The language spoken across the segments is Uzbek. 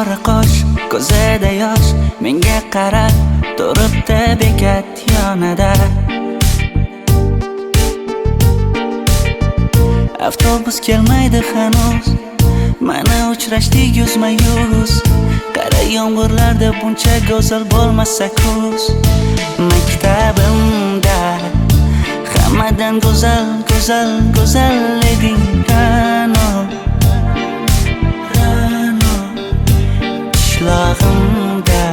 qora qosh, ko'zida yosh, menga qarab turibdi bekat yonida. Avtobus kelmaydi hanuz, mana uchrashdik yuzma-yuz. Qara yomg'irlarda buncha go'zal bo'lmasa kuz. Maktabimda hammadan go'zal, go'zal, go'zal eding Ra'no. Qishlog'imda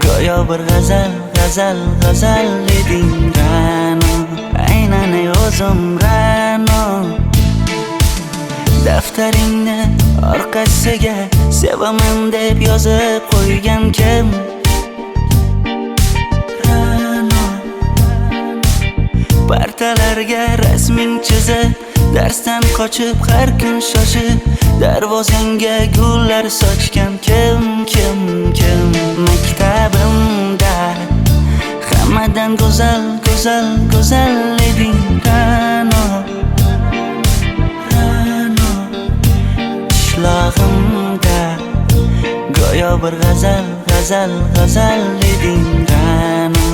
go'yo bir g'azal, g'azal, g'azal eding Ra'no. Aynan o'zim Ra'no. Daftaringni orqasiga sevaman deb yozib qo'ygan kim? Ra'no. Partalarga rasming chizib, darsdan qochib har kun shoshib, darvozangga gullar sochgan kim? Maktabimda hammadan go'zal, go'zal, go'zal eding Ra'no. Qishlog'imda go'yo bir g'azal, g'azal, g'azal eding Ra'no.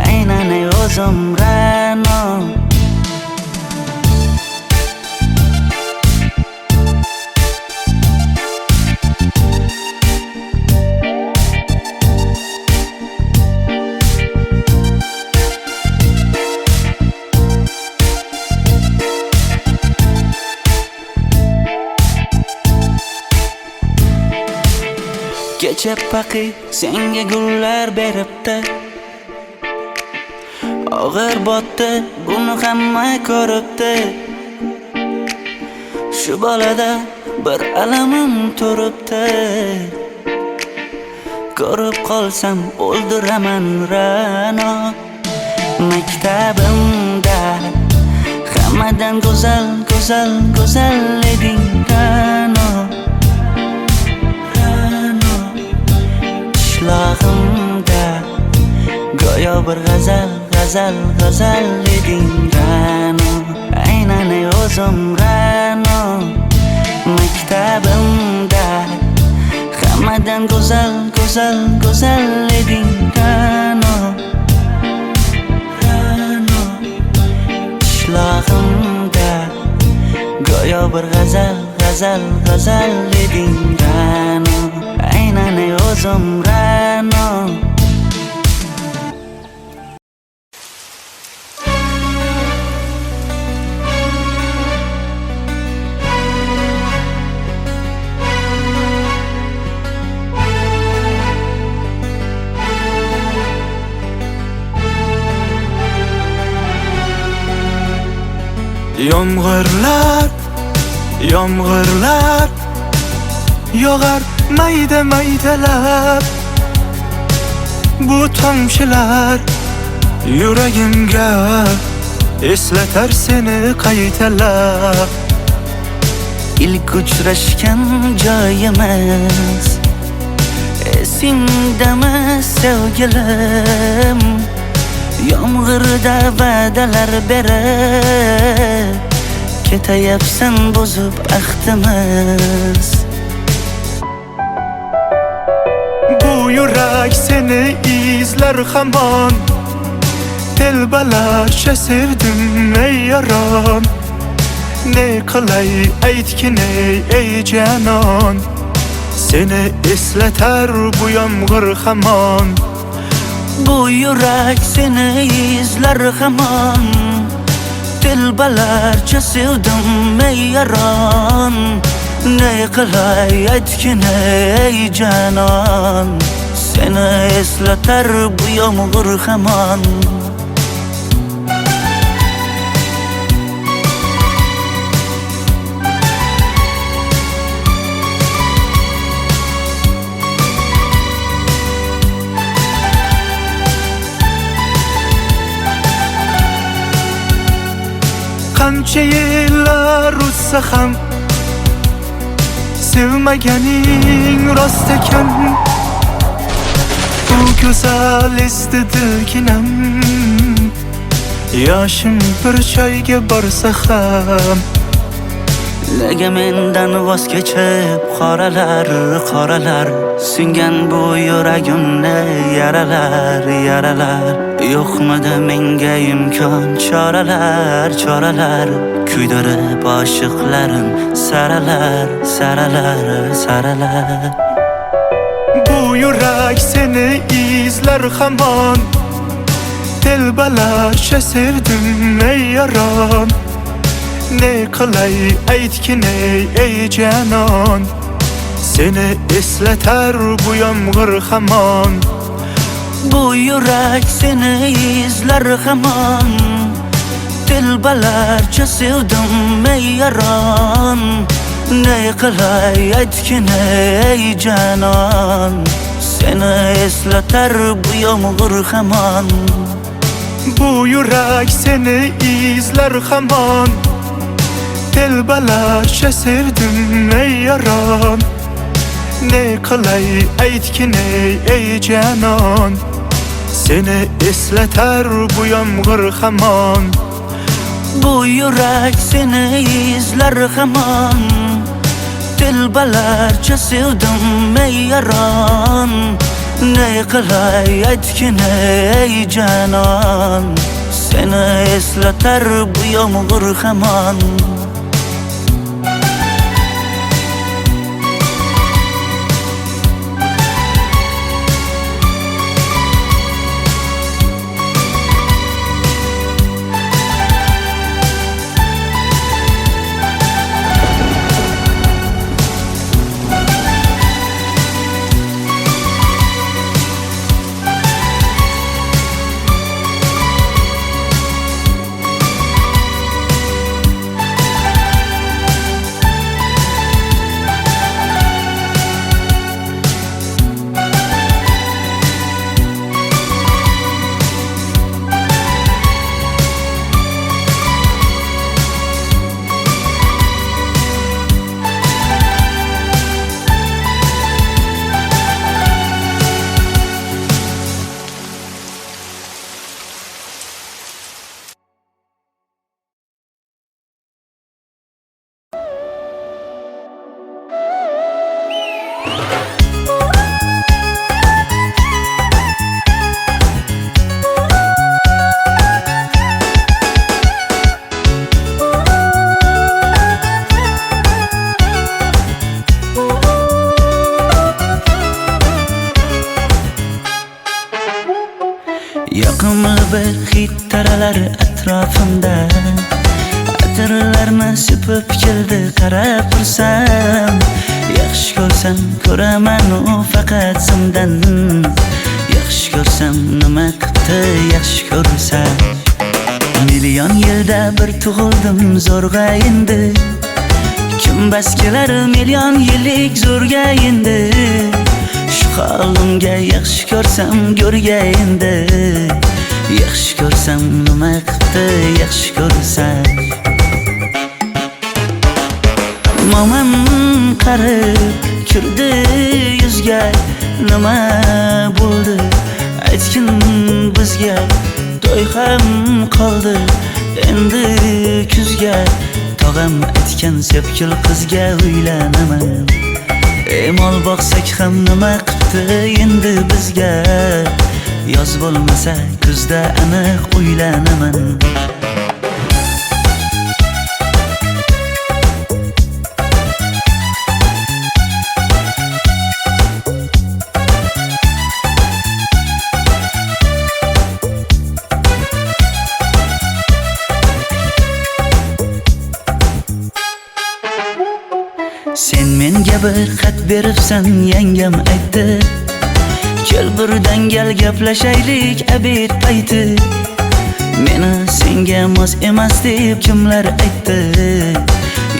Aynan o'zim Ra'no. Kecha paqi senga gullar beribdi, og'ir botdi, buni hamma ko'ribdi. Shu bolada bir alamim turibdi, ko'rib qolsam o'ldiraman Ra'no. Maktabimda hammadan go'zal, go'zal, go'zal eding Ra'no. Qishlog'imda go'yo bir g'azal, g'azal, g'azal eding Ra'no. Aynan o'zim Ra'no. Maktabimda hammadan go'zal, go'zal, go'zal eding Ra'no. Qishlog'imda go'yo bir g'azal, g'azal, g'azal eding Ra'no. Aynan o'zim Ra'no. Yomg'irlar, yomg'irlar yog'ar mayda maydalab. Bu tomchilar yuragimga eslatar seni qaytalab. İlk uchrashgan joyimiz esingdami sevgilim? Yomg'irda va'dalar berib ketayapsan buzib ahdimiz. Bu yurak seni izler hamon, telbalarcha sevdim ey yaron. Ne qilay aytgin ey canon, seni eslatar bu yomg'ir hamon. Bu yurak seni izler hamon, telbalarcha sevdim ey yaron. Ne qilay aytgin ey canon, seni eslatar bu yomg'ir hamon. Qancha yillar o'tsa ham sevmaganing rost ekan. Bu go'zal esdidiginam, yoshim bir joyga borsa ham Nega mendan voz kechib qoralar singan bu yuragimni yaralar yo'qmidi menga imkon choralar kuydirib oshiqlarim saralar Bu yurak seni izler hamon Telbalarcha sevdim ey yaron Ne qilay aytgin ey canon Seni esleter bu yomg'ir hamon Bu yurak seni izler hamon Telbalarcha sevdim ey yaron Ne qilay aytgin ey canon Seni esleter bu yomg'ir hamon Bu yurak seni izler hamon Telbalarcha sevdim ey yaron Ne qilay aytgin ey canon Seni esleter bu yomg'ir hamon Bu yurak seni izler hamon Telbalarcha sevdim ey yaron Ne qilay aytgin ey canon Seni esleter bu yomg'ir hamon Yoqimli bir hid taralar atrofimda Atirlarni sepib keldi qarab tursam Yaxshi ko'rsam ko'raman u faqat simdan Yaxshi ko'rsam nima qipti yaxshi ko'rsam Million yilda bir tug'ildim zo'rg'a endi Kim bas kelar million yillik zo'rga endi Shu holimga yaxshi ko'rsam go'rga endi Yaxshi ko'rsam nima qipti yaxshi ko'rsam Momam qarib kirdi yuzga Nima bo'ldi aytgin bizga To'y ham qoldi endi kuzga Tog'am aytgan sepkil qizga uylanaman Mol boqsak ham nima qipti endi bizga Yoz bo'lmasa kuzda aniq uylanaman Sen menga bir xat beribsan yangam aytdi Kel birdan gal gaplashaylik abid payti Meni senga mos emas deb kimlar aytdi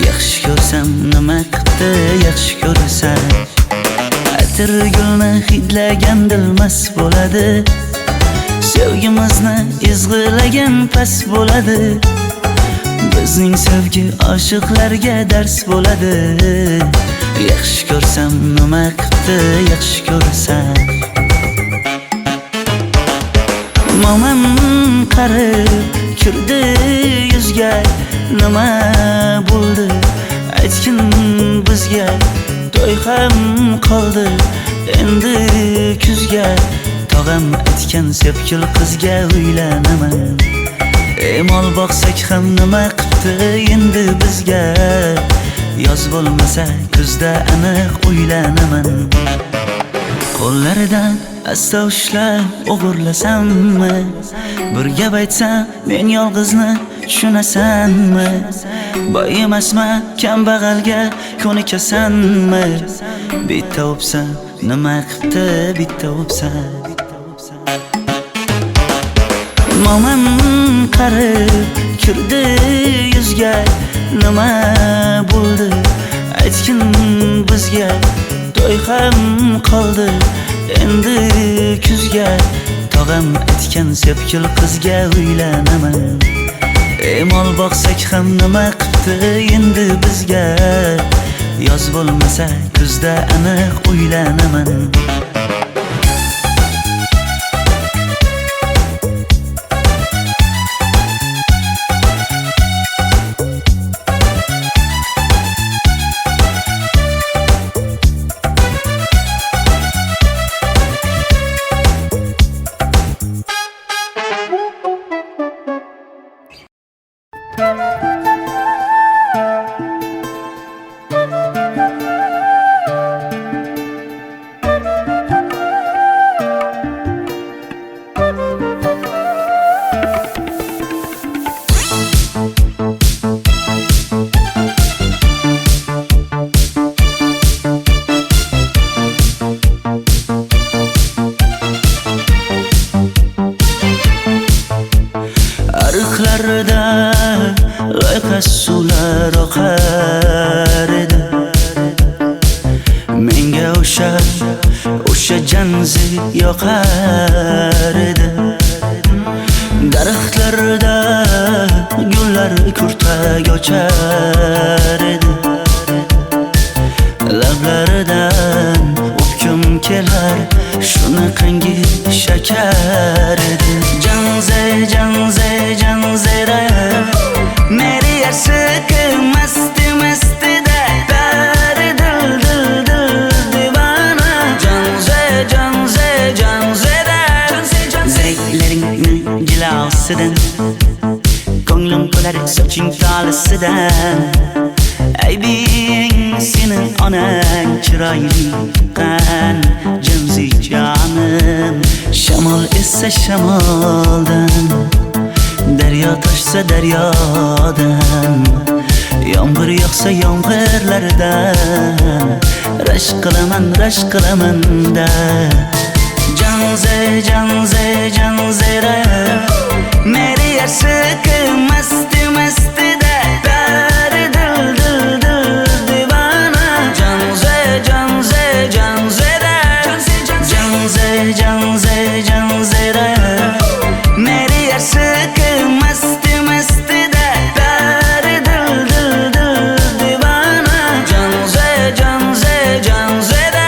Yaxshi ko'rsam nima qipti yaxshi ko'rsam Atir gulni hidlagan dilmas bo'ladi Sevgimizni izg'ilagan pas bo'ladi Bizning sevgi oshiqlarga dars bo'ladi Yaxshi ko'rsam nima qipti yaxshi ko'rsam Momam qarib kirdi yuzga Nima bo'ldi bizga to'y ham qoldi endi kuzga tog'am aytgan sepkil qizga uylanaman mol boqsak ham nima qipti endi bizga yoz bo'lmasa kuzda aniq uylanaman qo'llaridan asta ushlab o'g'irlasammi bir gap aytsam men yolg'izni tushunasanmi boy emasman kambag'alga ko'nikasanmi bitta o'psam nima qipti bitta o'psam momam qarib kirdi yuzga nima bo'ldi aytgin bizga to'y ham qoldi endi kuzga tog'am aytgan sepkil qizga uylanaman mol boqsak ham nima qipti endi bizga yoz bo'lmasa kuzda aniq uylanaman ariqlarda loyqa suvlar oqar edi menga o'sha janzi yoqar edi daraxtlarda gullar kurtak ochar edi lablaridan o'pkim kelar shunaqangi shakar edi janze janze janzera meri yarsiqi masti mastida dari dil dil dil divana janze janze janzera zeylaringni jilosidan ko'nglim to'lar soching tolisidan aybing sening onang chiroyli qan janzi jonim shamol essa shamoldan daryo toshsa daryodan yomg'ir yog'sa yomg'irlardan rashk qilaman da janze janze janzera meri yarsiqi masti mastida dari dil dil dil divana janze janze janzera janze janze janzera meri yarsiqi masti mastida dari dil dil dil divana janze janze janzera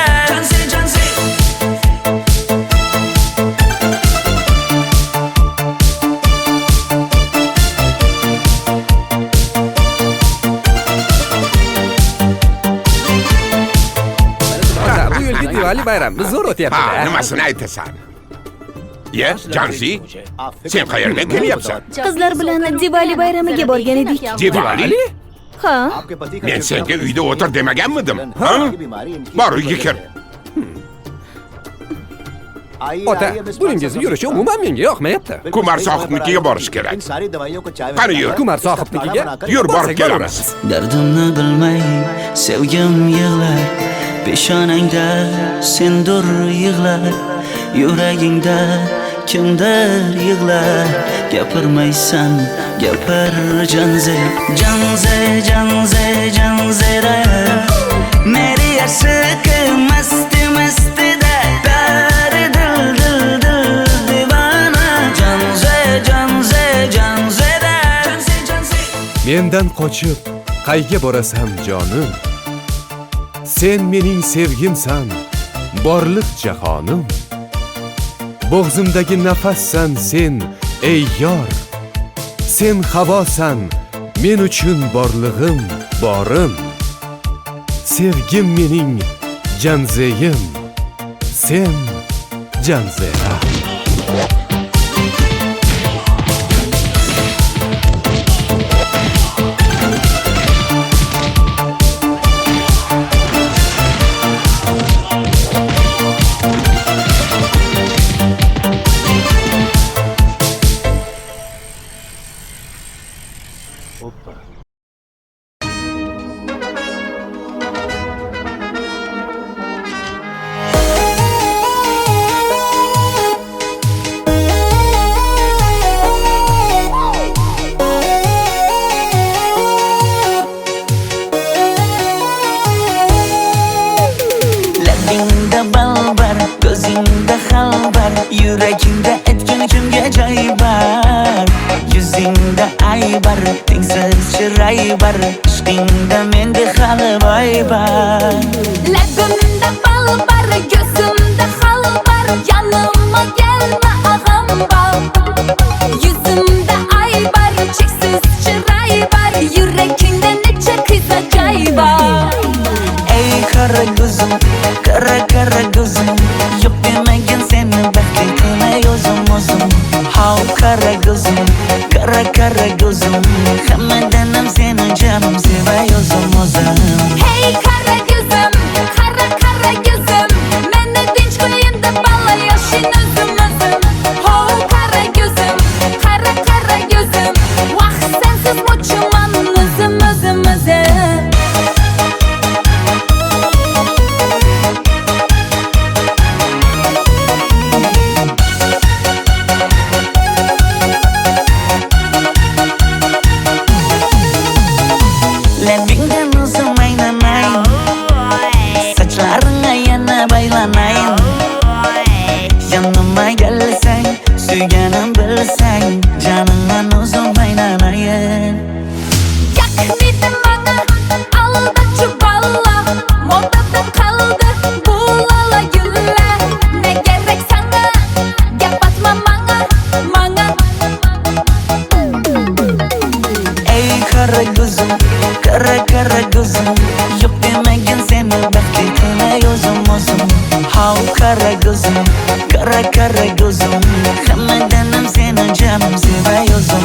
bu yilgi Diwali bayrami zo'r o'tyapti-da. Nimasini aytasan? Ye, Janzi, sen qayerdan kelyapsan? Qizlar bilan Diwali bayramiga borgan edik. Diwali? Ha? Men senga uyda o'tir demaganmidim? Ha? Bor uyga kir. Ota, buningizni yurishi umuman menga yoqmayapti. Kumar sohibnikiga borish kerak. Qani yur. Kumar sohibnikiga Yur borib kelamiz. dardimni bilmay sevgim yig'lar peshonangda sendur yig'lar yuragingda kimdir yig'lar gapirmaysan gapir janze janze janze janzera meri yarsiqi masti mastida dari dil dil dil divana janze janze janzera mendan qochib qayga borasam jonim, sen mening sevgimsan, borliq jahonim. Bo'g'zimdagi nafassan sen, ey yor. Sen havosan, men uchun borlig'im, borim. Sevgim mening Janzeyim, sen Janzera. Labingda bal bar, ko'zingda xalbar, yuragingda etgan kimga joy bar. Yuzingda aybar, tengsiz chiroy bar, ishqingda menda hali boy bar. Labimda bal bar, ko'zimda xalbar, yanıma gelme ağam bal. Yuzimda ay bar, cheksiz chiroy bar, yuragingda necha qiza joy bar. Ey kara gözüm, kara gözüm, yok demegen seni baxtli qilmay o'zim. Hav kara gözüm, kara gözüm, hammadanam seni canım sevay o'zim. Hey kara gözüm, kara gözüm, meni tinch qo'yin deb balla yashin o'zim. Oh kara gözüm, kara gözüm, vaqt sensiz mo'chiman o'zim. Labingdan uzun aylanay, sochlaringga yana baylanay. Yanıma gelsang, suyganim bilsang, caningdan uzun aylanay. Yaknidim bana, alda çuballa, modada kaldı bu lala güller. Ne gerek sana, gap atma bana. Ey kara gözüm, kara gözüm, yok demegen seni baxtli qilmay o'zim. Hav kara gözüm, kara gözüm, hammadanam seni canım sevay o'zim.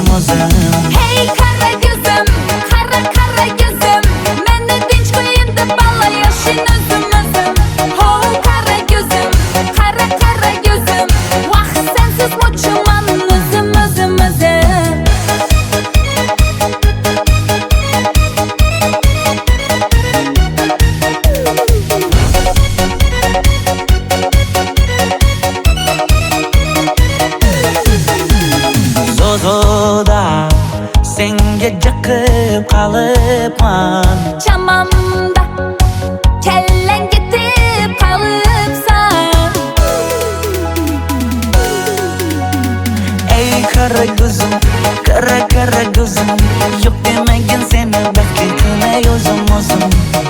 Hey kara gözüm, kara gözüm, meni tinch qo'yin deb balla yashin o'zim. Oh kara gözüm, kara gözüm, vaqt sensiz mo'chiman o'zim. Zozoda senga jiqib qolibman. Chamamda kellang ketib qolibsan. Ey kara gözüm, kara gözüm, yok demegen seni baxtli qilmay o'zim.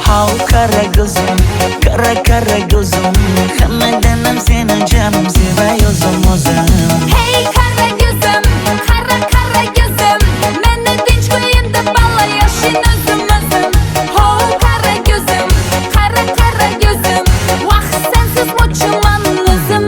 Hav kara gözüm, kara gözüm, hammadanam seni canım sevay o'zim. Hey kara gözüm, kara gözüm, meni tinch qo'yin deb balla yashin o'zim. Oh kara gözüm, kara gözüm, vaqt sensiz mo'chiman o'zim.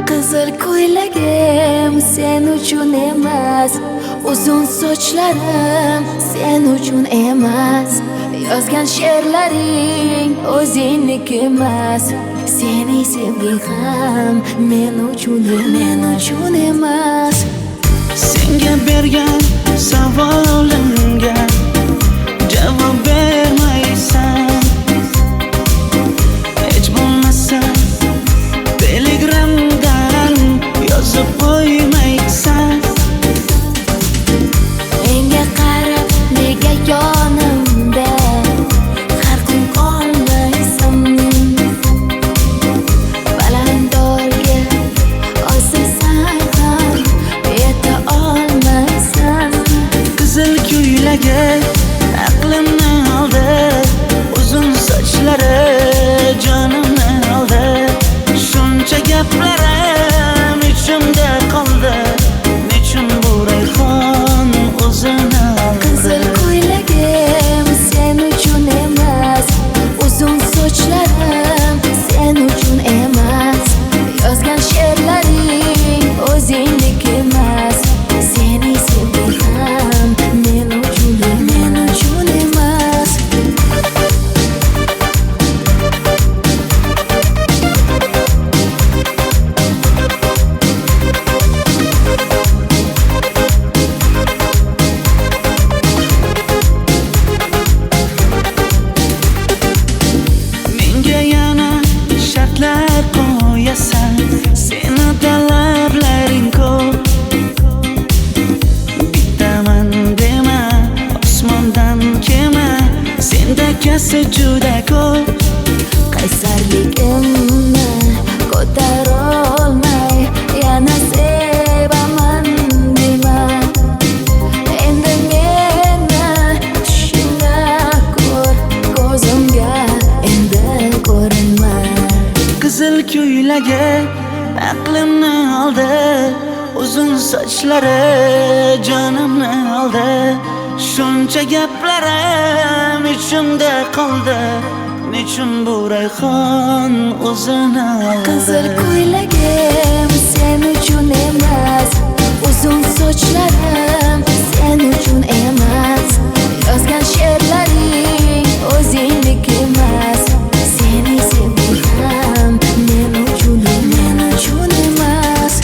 Qizil ko'ylagim sen uchun emas, uzun sochlarim sen uchun emas. Yozgan she'rlaring o'zingniki emas. Seni sevging ham men uchun emas. Senga bergan savolimga narsa juda ko'p. Qaysarligimni ko'tarolmay yana sevaman dema. Endi meni tushingda ko'r, ko'zimga endi ko'rinma. Qizil ko'ylagi aqlimni oldi, uzun sochlari jonimni oldi. Shuncha gaplarim ichimda qoldi, nechun bu rayhon o'zini oldi. Qizil ko'ylagim sen uchun emas, uzun sochlarim sen uchun emas. Yozgan she'rlaring o'zingdek emas. Seni sevdim men uchun emas.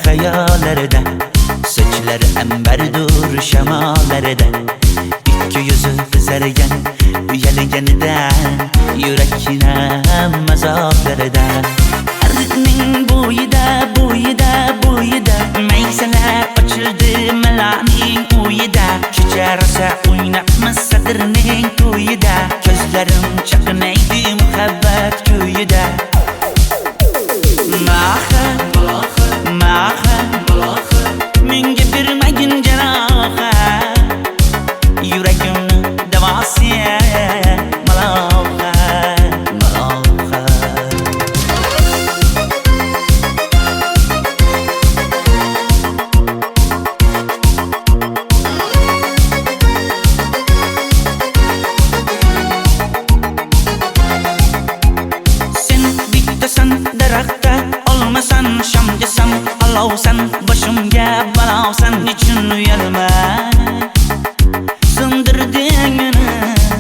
Hayallarda sochlari ambardur shamollarda, ikki yuzi qizargan uyalganidan yurakning mazoblarida. Ariqning bo'yida maysalar ochildi malaning uyida. Kecharsa o'ynabmiz sadirning to'yida, ko'zlarim chaqnaydi muhabbat ko'yida. Menga bermagin jarohat, yuragimni davosi malohat. Sen bittasan daraxtda, olmasan shamgasan, olovsan boshimga balosan. Nechun uyalma, sindirding meni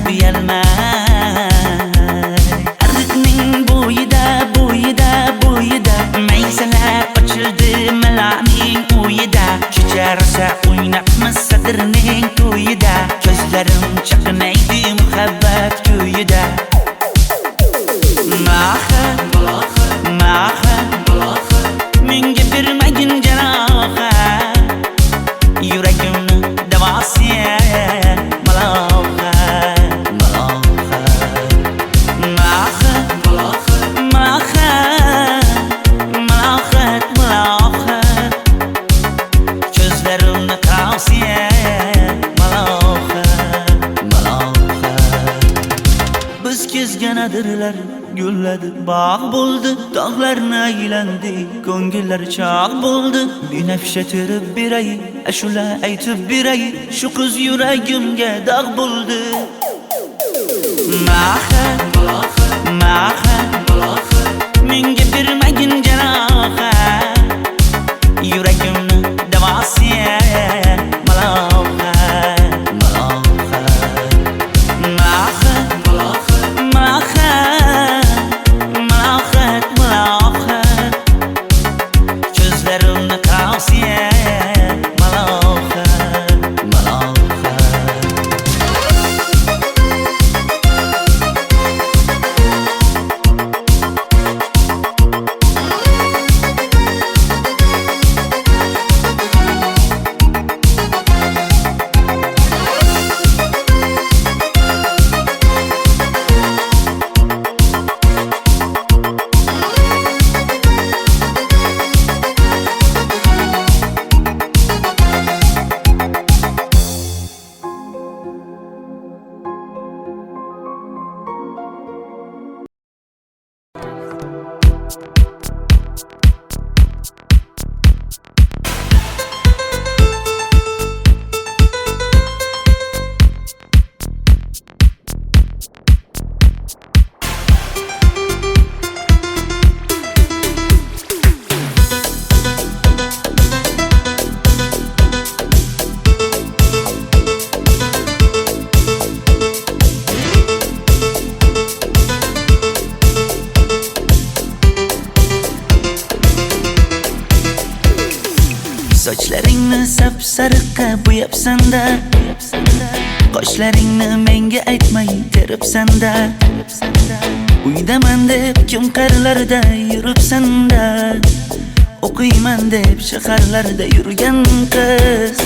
uyalma. Ariqning bo'yida maysalar ochildi malaning uyida. Kecharsa o'ynabmiz sadirning to'yida, ko'zlarim chaqnaydi muhabbat ko'yida. Menga bermagin jarohat, yuragimni davosi malohat. Ko'zlarimni qarasi malohat. Biz kezgan adirlar gulladi, bog' bo'ldi, tog'larni aylandi, ko'ngillar chog' bo'ldi. Binafsha terib beray, ashula aytib beray, shu qiz yuragimga dog' bo'ldi. Menga bermagin jarohat, yuragimni davosi malohat. Ko'zlarimni qarasi malohat. Sochingni sap-sariqqa bo'yabsan-da, qoshlaringni menga aytmay teribsan-da. Uydaman deb kim qarlarda yuribsan-da, o'qiyman deb shaharlarda yurgan qiz.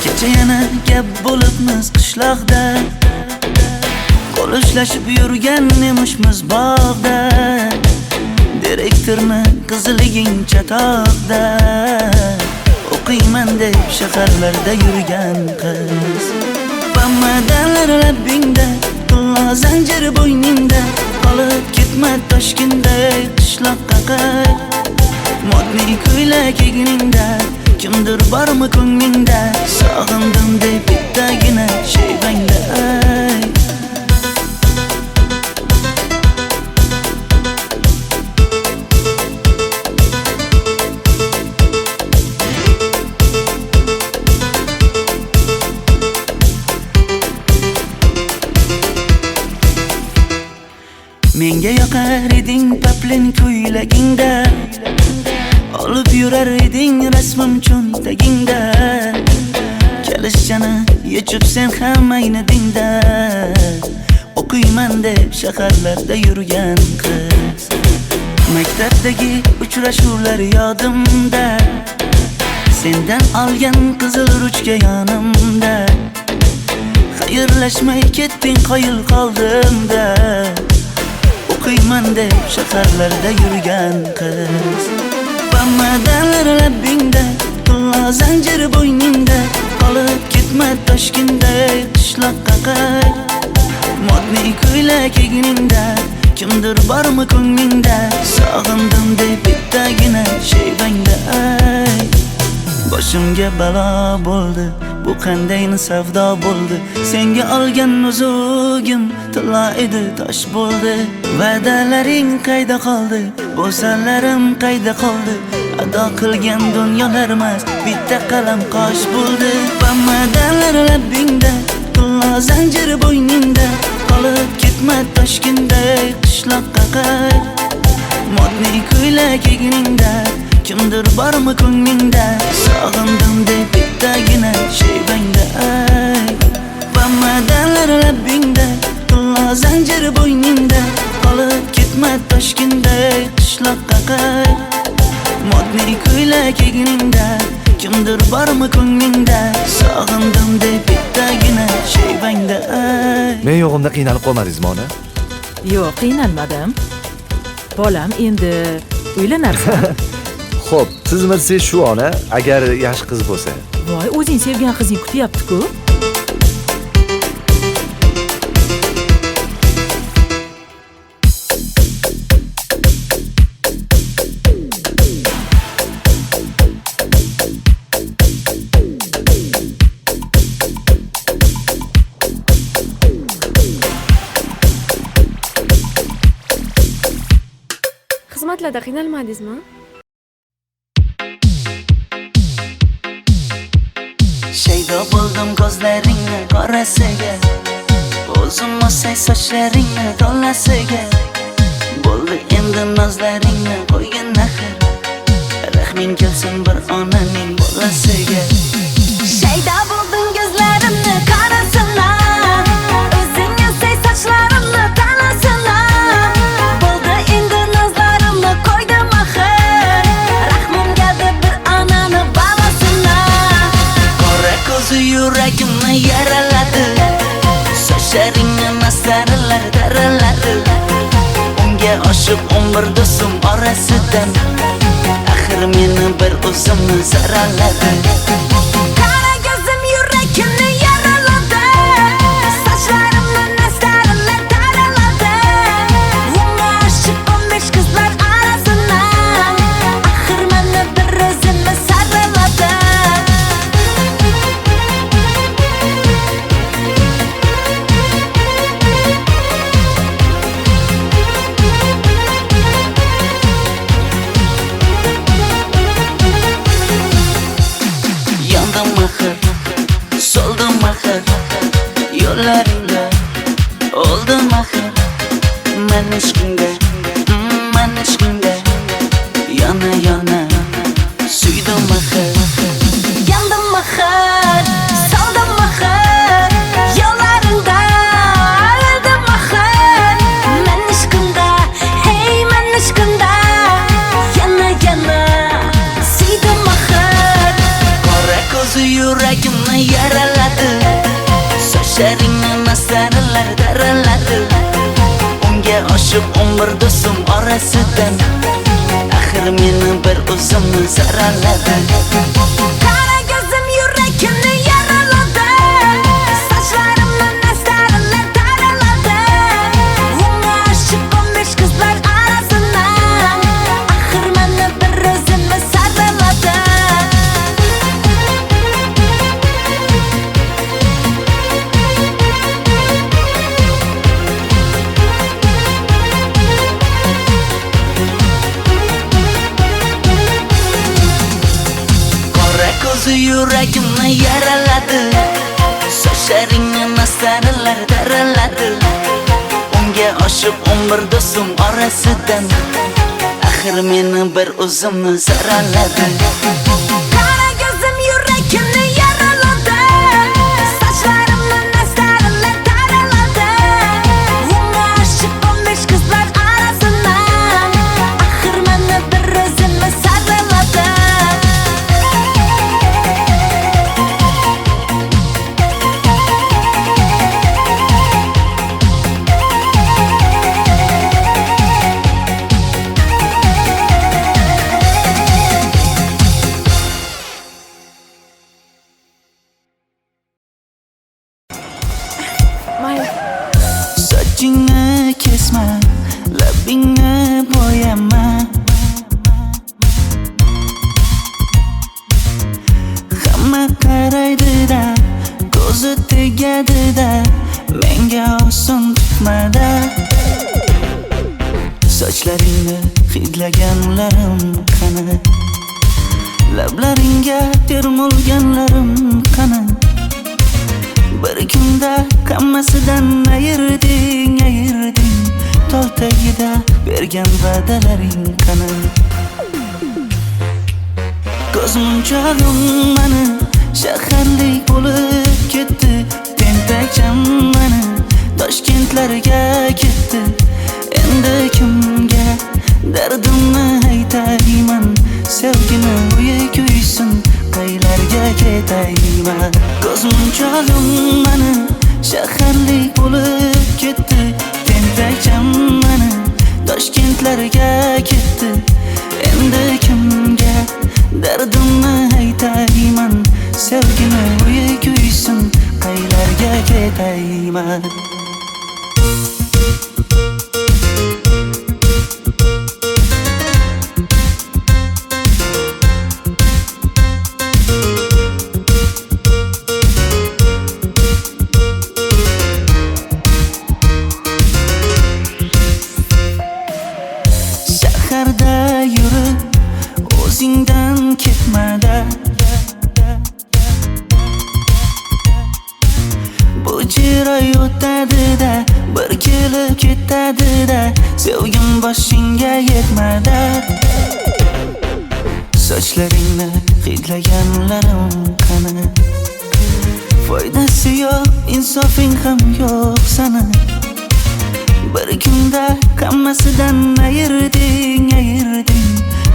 Kecha yana gap bo'libmiz qishloqda, qo'l ushlashib yurgan emishmiz bog'da. Direktorni qiziliging chatoqda, o'qiyman deb shaharlarda yurgan qiz. Bamadanlar labbingda, tilla zanjir bo'yningda, qolib ketma Toshkentda qishloqqa qayt. Modniy ko'ylak egningda, kimdir bormi ko'nglingda, sog'indim deb bittagina shayvangda ayt. Menga yoqar eding paplin ko'ylagingda, olib yurar eding rasmim cho'ntagingda. Kalishchani yechib sen ham aynadingda, o'qiyman deb shaharlarda yurgan qiz. Maktabdagi uchrashuvlar yodimda, sendan olgan qizil ruchka yonimda. Xayrlashmay ketding qoyil qoldimda, o'qiyman deb shaharlarda yurgan qiz. Bamadanlar labbingda, tilla zanjir bo'yningda, qolib ketma Toshkentda qishloqqa qayt. Modniy ko'ylak egningda, kimdir bormi ko'nglingda, sog'indim deb bittagina shayvangda ayt. Boshimga balo bo'ldi, bu qanday savdo bo'ldi. Senga olgan nuzugim tilla edi, tosh bo'ldi. Va'dalaring qayda qoldi, bo'salarim qayda qoldi. Ado qilgan dunyolar emas, bitta qalam qosh bo'ldi. Bamadanlar labbingda, tilla zanjir bo'yningda, qolib ketma Toshkentda qishloqqa qayt. Modniy ko'ylak egningda, kimdir bormi ko'nglingda, sog'indim deb bittagina shayvangda ayt. Bamadanlar labbingda, tilla zanjir bo'yningda, qolib ketma Toshkentda qishloqqa qayt. Modniy ko'ylak egningda, kimdir bormi ko'nglingda, sog'indim deb bittagina shayvangda ayt. Men yo'g'imda qiynalib qolmadingizmi ona? Yo'q, qiynalmadim. Bolam, endi uylanarsan. Xo'p, siz bilsangiz shu ona, agar yaxshi qiz bo'lsa. Voy, o'zing sevgan qizing kutyapti-ku. Xizmatlarda qiynalmadingizmi? Shaydo bo'ldim ko'zlaringni qorasiga, o'zim o'say sochlaringni to'lasiga. Bo'ldi endi nozlaringni qo'ygan axir, rahming kelsin bir onaning bolasiga. Shaydo bo'ldim ko'zlarimni qarasana, o'zing o'say sochlarimni tanasana. Bo'ldi endi nozlarimni qo'ydim axir, rahmim keldi bir onani bolasina. Qora ko'zi yuragimni yaraladi, sochlaringni masaralar daraladi. Unga oshiq 11 do'stim orasidan, axir meni bir o'zimni zaraladi. Qara ko'zim yuragimni yaraladi, sochlarimni nastarimni taraladi. Unga oshiq 15 qizlar arasina, axir meni bir o'zimni saraladi. Yandım axir, soldim axir, yo'llaringda oldim axir. Men ishqingda, yana yana suydim axir. Sochlaringni masaralar daraladi Unga oshib umr do'stim orasidan Axir meni bir o'zimni saraladi Qara ko'zim yuragimni yaraladi Sochlarimni masaralar daraladi Unga oshib 15 qizlar orasidan Axir meni bir o'zimni saraladi Ko'zi yuragimni yaraladi Sochlaringni masaralar daraladi Unga oshib umr do'stim orasidan Axir meni bir o'zimni saraladi Qara ko'zim yuragimni yaraladi Sochlarimni masaralar daraladi Unga oshib 15 qizlar orasidan Axir meni bir o'zimni saraladi Mayli. Sochingni kesma, labingni bo'yama Hamma qaraydi-da, ko'zi tegadi-da Menga oson tutmada Sochlaringni hidlaganlarim qani Lablaringga termulganlarim qani Bir kunda hammasidan ayırding Tol tagida bergan va'dalaring qani Ko'zmunchog'im mani shaharlik bo'lib ketdi Tentakcham mani Toshkentlarga ketdi Endi kimga dardimni aytayman Sevgini uyi kuysin qaylarga ketayman Ko'zmunchog'im mani shaharlik bo'lib ketdi Tentakcham mani Toshkentlarga ketdi Endi kimga dardimni aytayman Sevgini uyi kuysin qaylarga ketayman Shaharda yurib o'zingdan ketmada Bu jiroy o'tadi-da, bir kelib ketadi-da Sevgim boshingga yetmada Sochlaringni hidlaganlarim qani Foydasi yo'q, insofing ham yo'q sana Bir kunda hammasidan ayırding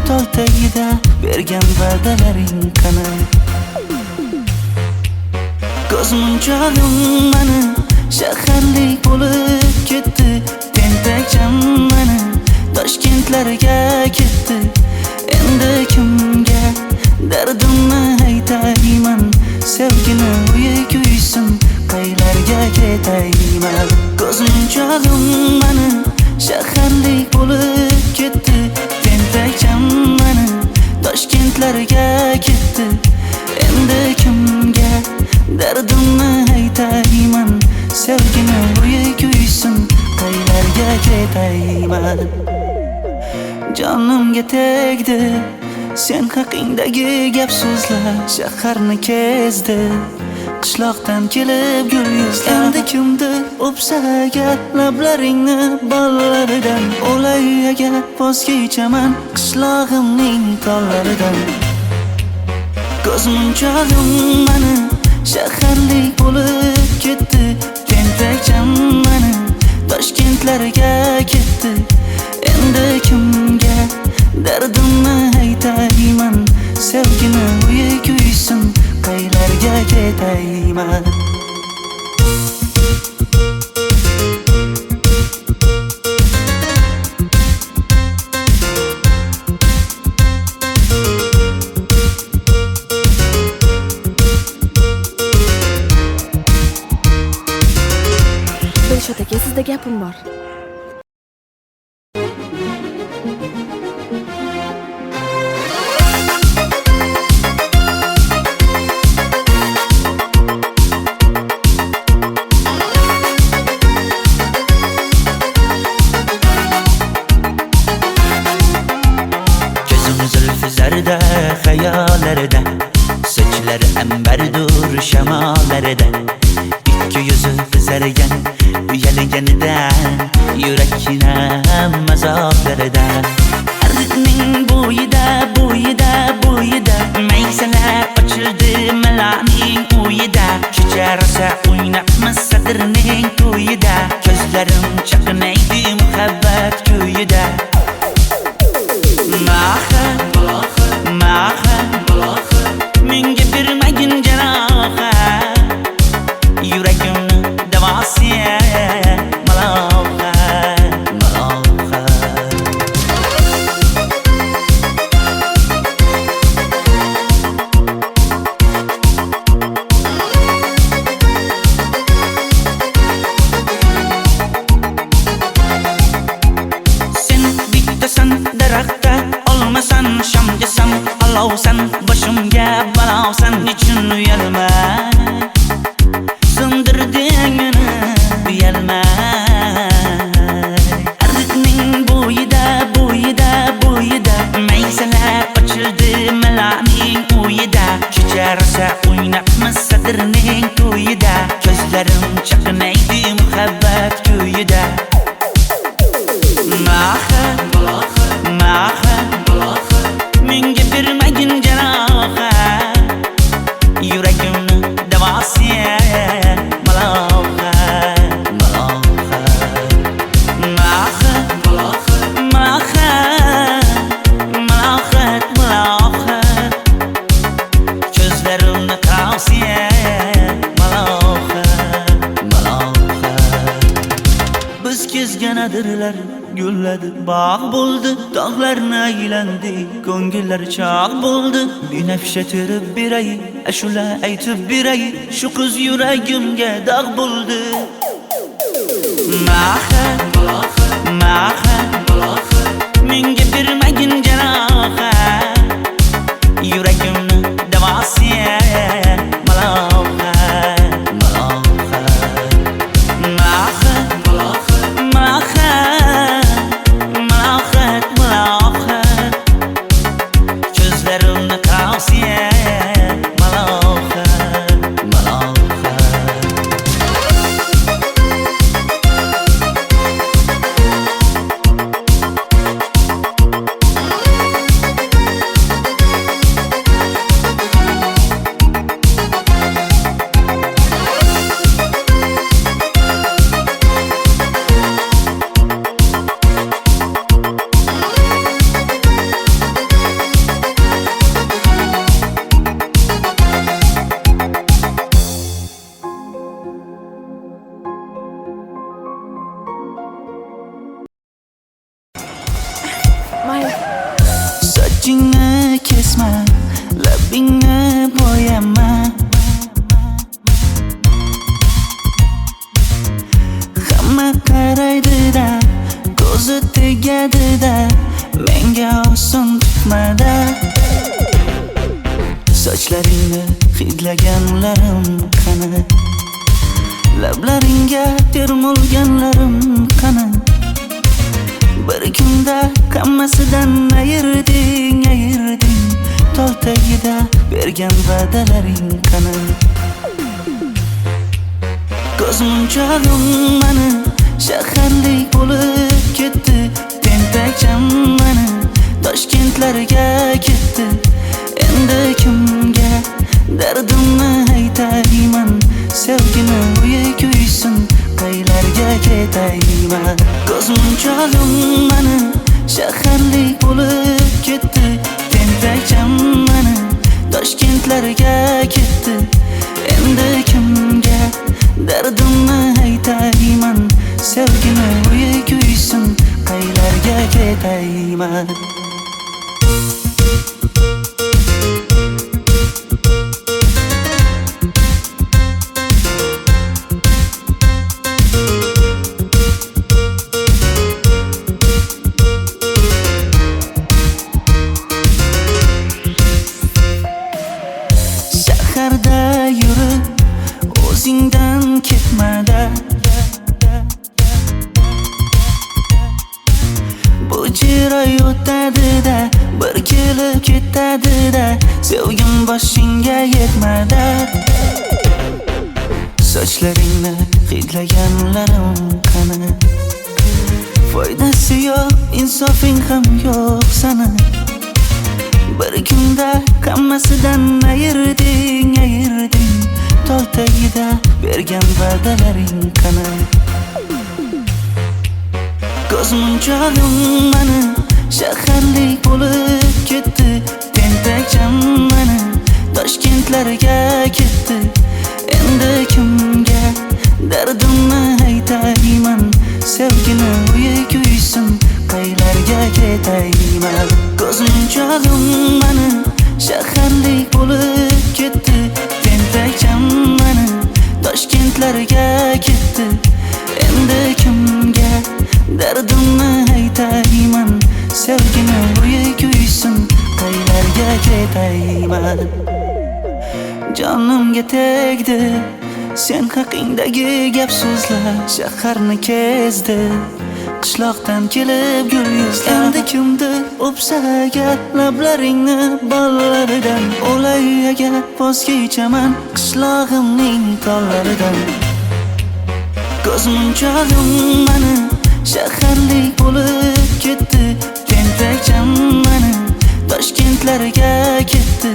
Tol tagida bergan va'dalaring qani Ko'zmunchog'im mani shaharlik bo'lib ketdi Tentakcham mani Toshkentlarga ketdi Endi kimga dardimni aytayman Sevgini uyi kuysin qaylarga ketayman Ko'zmunchog'im mani shaharlik bo'lib ketdi Tentakcham mani Toshkentlarga ketdi Endi kimga dardimni aytayman Sevgini uyi kuysin qaylarga ketayman Jonimga tegdi sen haqingdagi gap so'zlar Shaharni kezdi qishloqdan kelib gul yuzlar Endi kimdir o'psa agar lablaringni bollaridan O'lay agar voz kechaman qishlog'imning tollaridan Ko'zmunchog'im mani shaharlik bo'lib ketdi Tentakcham mani Toshkentlarga ketdi Endi kimga dardimni aytayman Sevgini uyi kuysin qaylarga ketayman Dilshod aka, sizda gapim bor. Gözüm zülfü zerde hayallerden, saçları emberdur şemalardan. İki yüzü kızargan, uyalganidan, yurakine mazoklardan. Arıkning bo'yida, bo'yida, bo'yida, maysalar ochildi malaning uyida. Kecha rosa o'ynabmiz sadirning to'yida, ko'zlarim chaqnaydi muhabbat kuyida. Maha, maha, menga bermagin jaroha, yuragimni davosi maloha, maloha. Sen bittasan daraxtda, olmasan shamgasan, olovsan boshimga balosan. Nechun uyalma, sindirding meni uyalma. Ardiqning bo'yida, bo'yida, bo'yida, maysalar ochildi malaning uyida. Kecha rosa o'ynabmiz sadirning to'yida, ko'zlarim chaqnaydi muhabbat kuyida. Maha, maha, menga bermagin jaroha, yuragimni davosi maloha, maloha. Maha, maha, malohat, malohat, ko'zlarimni qavosi maloha, maloha. Biz kezganadirlar, gulladi, bog' bo'ldi, tog'larni aylandi, ko'ngillar chog' bo'ldi. Binafsha terib beray, ashula aytib beray, shu qiz yuragimga dog' bo'ldi. Maha, maha, menga bermagin jaroha, yuragimni davosi maloha, maloha. Maha, maha, malohat, malohat, ko'zlarimni qavosi maloha, maloha. Mayli. Sochingni kesma, labingni bo'yama. Hamma qaraydi-da, ko'zi tegadi-da, menga oson tutmada. Sochlaringni hidlaganlarim qani, lablaringga termulganlarim qani. Bir kunda hammasidan ayırding, ayırding, tol tagida bergan va'dalaring qani. Ko'zmunchog'im mani shaharlik bo'lib ketdi, tentakcham mani Toshkentlarga ketdi. Endi kimga dardimni aytayman, sevgini uyi kuysin, qaylarga ketayman. Ko'zmunchog'im mani shaharlik bo'lib ketdi, tentakcham mani Toshkentlarga ketdi. Endi kimga dardimni aytayman, sevgini uyi kuysin, qaylarga ketayman. ketadi-da, sevgim boshingga yetmadi. Sochlaringni hidlaganlarim qani? Foydasi yo'q, insofing ham yo'q sana. Bir kunda hammasidan ayırding. Tol tagida bergan va'dalaring qani? Ko'zmunchog'im mani shaharlik bo'lib ketdi. Tentakcham mani Toshkentlarga ketdi. Endi kimga dardimni aytayman? Sevgini uysin, qaylarga ketayman? Ko'zmunchog'im mani shaharlik bo'lib ketdi. Tentakcham mani Toshkentlarga ketdi. Endi kimga dardimni aytayman? Sevgini uysin, qaylarga ketayman? Jonimga tegdi sen haqingdagi gap so'zlar, shaharni kezdi qishloqdan kelib gul yuzlar. Endi kimdir o'psa agar lablaringni bollaridan, o'lay agar voz kechaman qishlog'imning tollaridan. Ko'zmunchog'im mani shaharlik bo'lib ketdi. Tentakcham mani Toshkentlarga ketdi.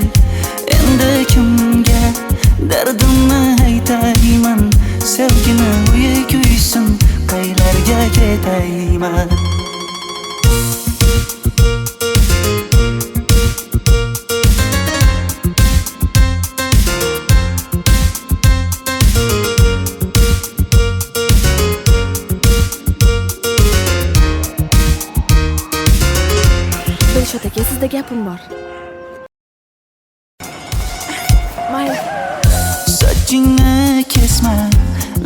Endi kimga dardimni aytayman? Sevgini uysin, qaylarga ketayman? Dilshod aka, sizda gapim bor. Mayli. Sochingni kesma,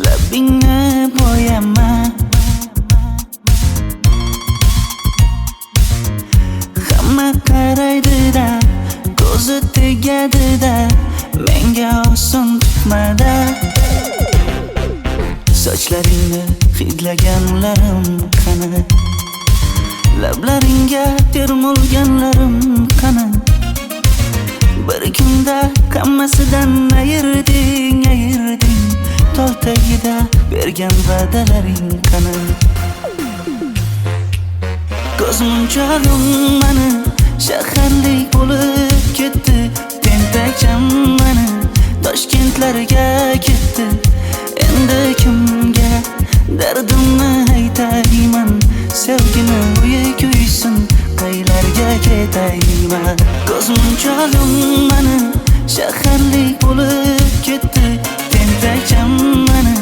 labingni bo'yama. Hamma qaraydi-da, ko'zi tegadi-da, menga oson tutmada. Sochlaringni hidlaganlarim qani? Lablaringga termulganlarim qani? Bir kunda hammasidan ayırding. Tol tagida bergan va'dalaring qani? Ko'zmunchog'im mani shaharlik bo'lib ketdi. Tentakcham mani Toshkentlarga ketdi. Endi kimga dardimni aytayman? Sevgini uysin, qaylarga ketayman? Ko'zmunchog'im mani shaharlik bo'lib ketdi. Tentakcham mani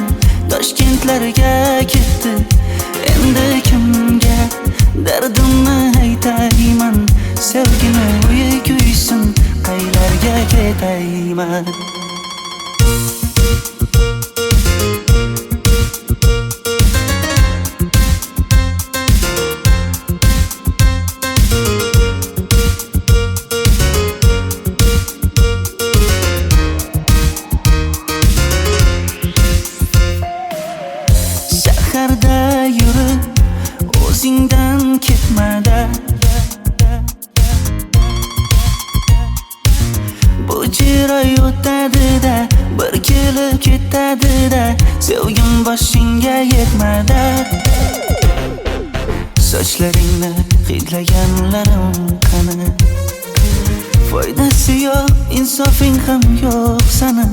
Toshkentlarga ketdi. Endi kimga dardimni aytayman? Sevgini uysin, qaylarga ketayman? Shaharda yurib o'zingdan ketmada. Bu jiroy o'tadi-da, bir kelib ketadi-da, sevgim boshingga yetmadi. Sochlaringni hidlaganlarim qani? Foydasi yo'q, insofing ham yo'q sana.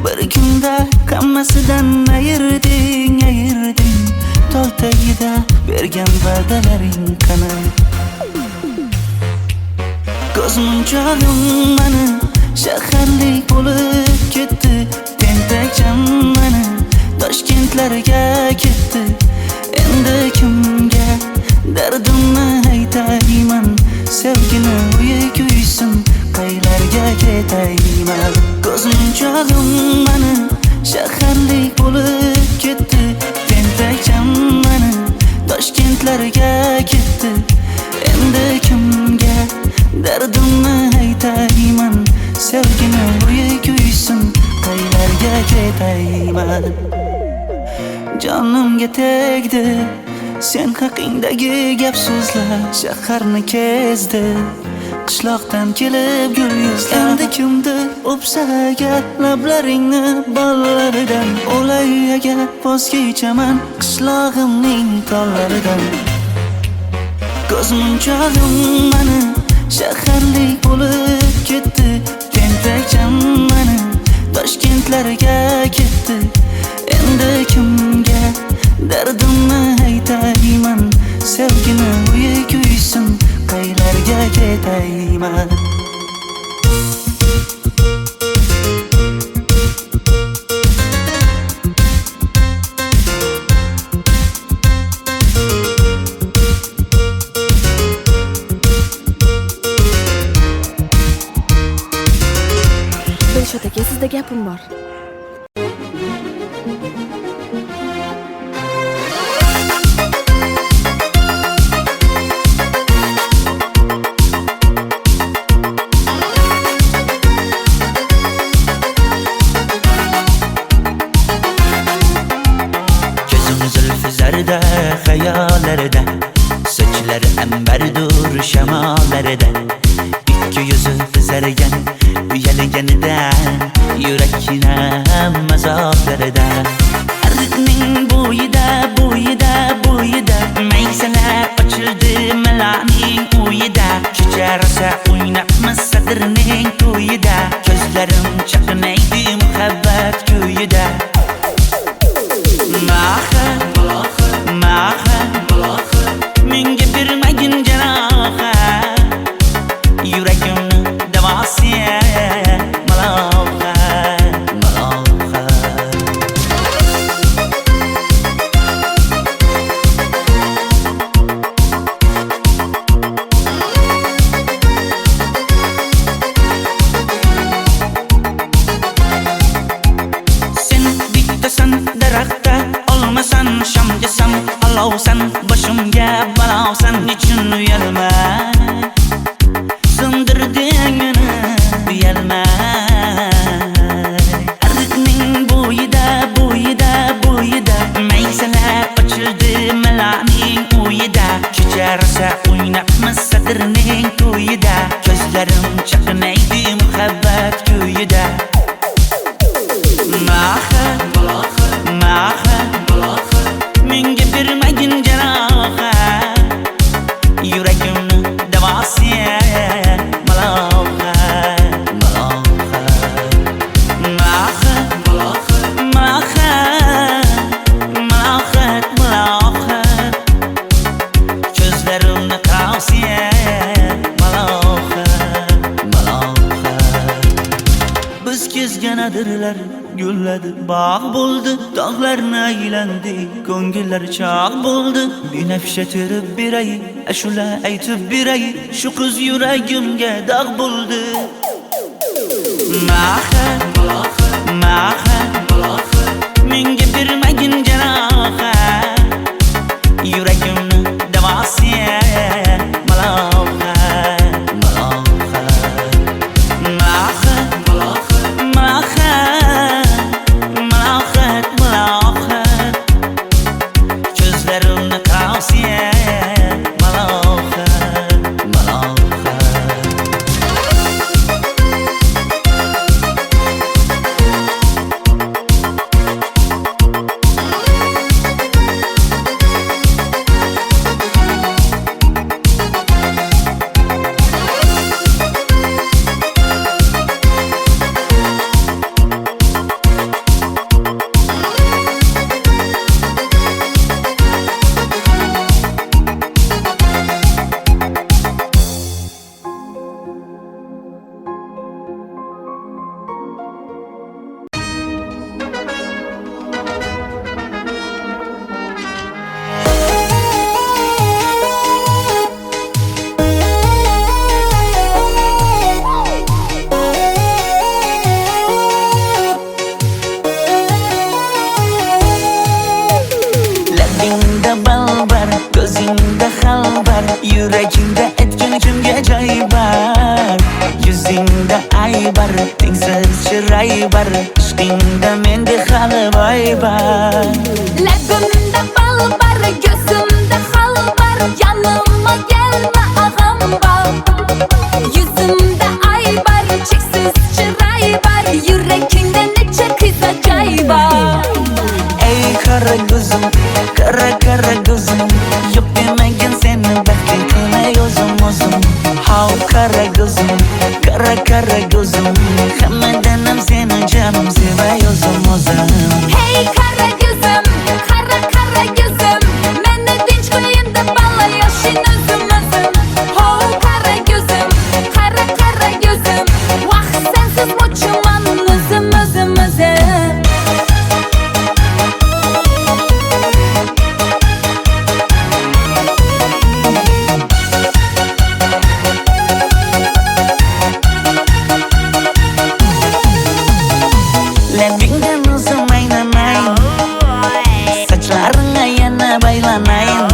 Bir kunda hammasidan ayırding. Tol tagida bergan va'dalaring qani? Ko'zmunchog'im mani shaharlik bo'lib ketdi. Tentakcham mani Toshkentlarga ketdi. Endi kimga dardimni aytayman? Sevgini uysin, qaylarga ketayman? Ko'zmunchog'im mani shaharlik bo'lib ketdi. Tentakcham mani Toshkentlarga ketdi. Endi kimga dardimni aytayman? Sevgini uysin, qaylarga ketayman? Jonimga tegdi sen haqingdagi gap so'zlar, shaharni kezdi qishloqdan kelib gul yuzlar. Endi kimdir o'psa agar lablaringni bollaridan, o'lay agar voz kechaman qishlog'imning tollaridan. Ko'zmunchog'im mani shaharlik bo'lib ketdi, tentakcham mani Toshkentlarga ketdi. Endi kimga dardimni aytayman, sevgini uyi kuysin, qaylarga ketayman. Dilshod aka, sizda gapim bor. Zarda hayallarda, sochlari ambardur shamollarda, ikki yuzi qizargan uyalganida, yurakkinam azoblarida. Arqning bo'yida maysalar ochildi malaning uyida, kecha o'ynabmiz sadrning to'yida, ko'zlarim chaqnaydi muhabbat kuyida. Menga bermagin jarohat, yuragimni davosiya malohat. Sen bittasan daraxtda, olmasan shamgasan, olovsan boshimga balovsan, nechun uyalmay sindirding meni, uyalmay. Arqning bo'yida maysalar ochildi malaning uyida, kecha o'ynabmiz sadrning to'yida, ko'zlarim chaqnaydi muhabbat kuyida. Menga bermagin jarohat, yuragimni davosiya malohat. Ko'zlarimni tavsiya malohat. Biz kezganadirlar gulladi, bog' bo'ldi, tog'larni aylandi, ko'ngillar chog' bo'ldi. Binafsha terib beray, ashula aytib beray, shu qiz yuragimga dog' bo'ldi. Menga bermagin jarohat, yuragimni davosiya malohat. Ko'zlarimni tavsiya malohat. Ko'zingda xalbar, yuragingda etgan kimga joy bar. Yuzingda aybar, tengsiz chiray bar, ishqingda menda hali voy bar. Labimda bal bar, ko'zimda xalbar, yanimga kelma ag'am bor. kara gözüm, kara gözüm. Yok demegin seni bekletme özüm özüm. Hav kara gözüm, kara gözüm. Hammadanam seni canım sevay özüm özüm. Hey kara gözüm, kara gözüm. Meni dinç koyun da bala yaşın özüm özüm. Ho kara gözüm, kara gözüm. Vah sensiz uçman özüm özüm özüm. Lebingden uzun aynamayın. Saçlarına yana baylanayın.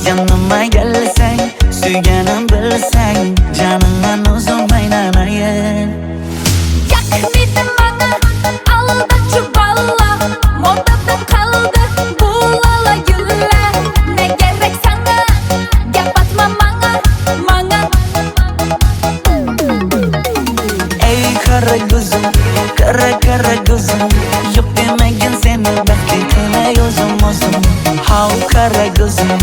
Yanıma gelsen, suyganım bilsen. Canından uzun aynamayın. Yakmidin bana alda çuballa. Modada kaldı bu lala güller. Ne gerek sana yapatma bana. Ey kara gözüm, kara gözüm. Yok demegin seni bekletme özüm özüm. Hav kara gözüm,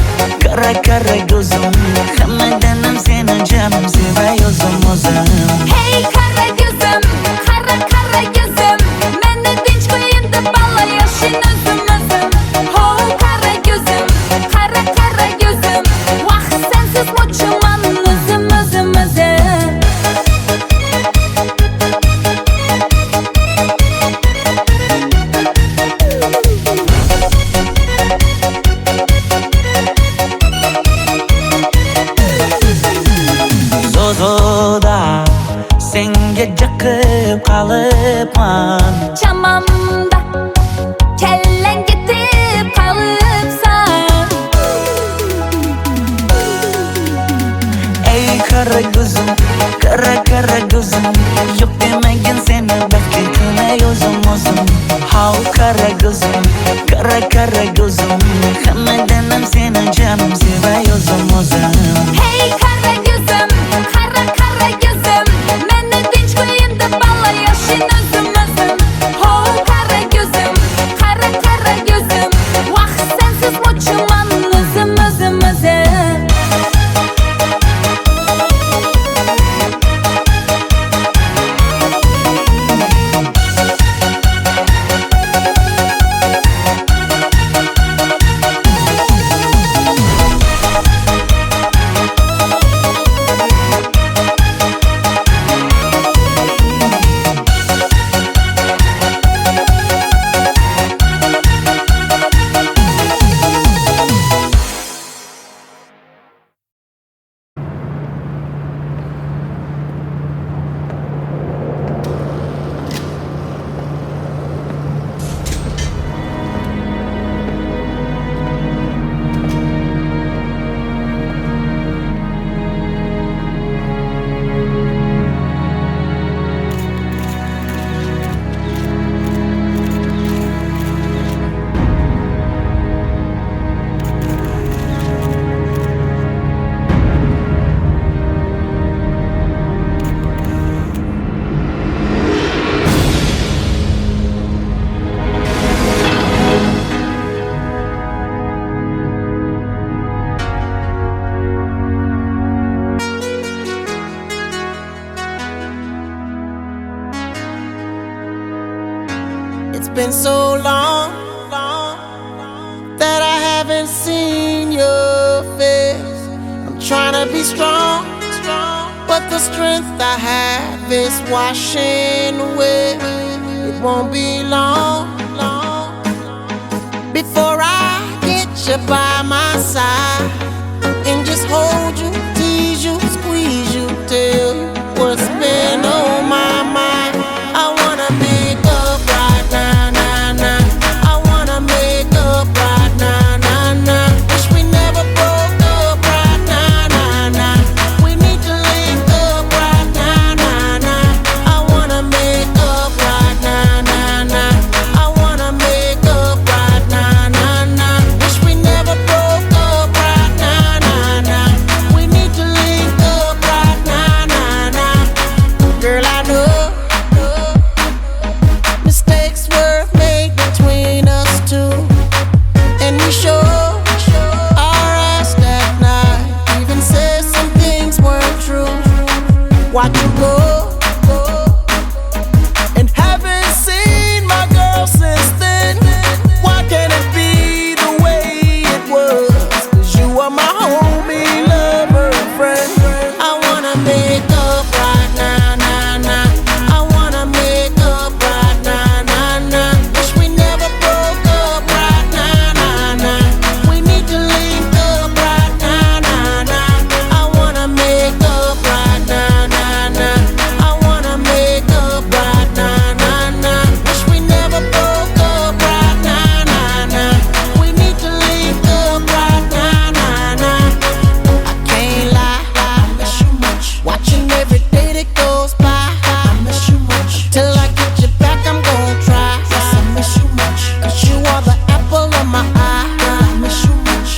kara gözüm. Hammadanam seni canım sevay özüm özüm. Hey kara gözüm, kara gözüm. Meni dinç koyun da bala yaşın özüm özüm. Ho kara gözüm, kara gözüm. Vah sensiz uçman özüm özüm özüm. Zozoda senga jaqib qalıpman. Chamamda kellen gitip kalıpsan. Ey kara gözüm, kara gözüm. Yok demegin seni bekletme özüm özüm. Hav kara gözüm, kara gözüm. Hammadanam seni canım sevay özüm özüm. Hey kara gözüm, kara gözüm. Meni dinç koyun da bala yaşın özüm özüm. Ho kara gözüm, kara gözüm. Vah sensiz uçman özüm özüm özüm. It's been so long that I haven't seen your face. I'm trying to be strong, but the strength I have is washing away. It won't be long before I get you by my side and just hold you, tease you, squeeze you, tell you what's been on my mind. I wanna make up right now, now, now. I wanna make up right now, now, now. Wish we never broke up right now, now, now. We need to link up right now, now, now. I wanna make up right now, now, now. I wanna make up right now, now, now. Wish we never broke up right now. 'cause you are the apple of my eye. I miss you much.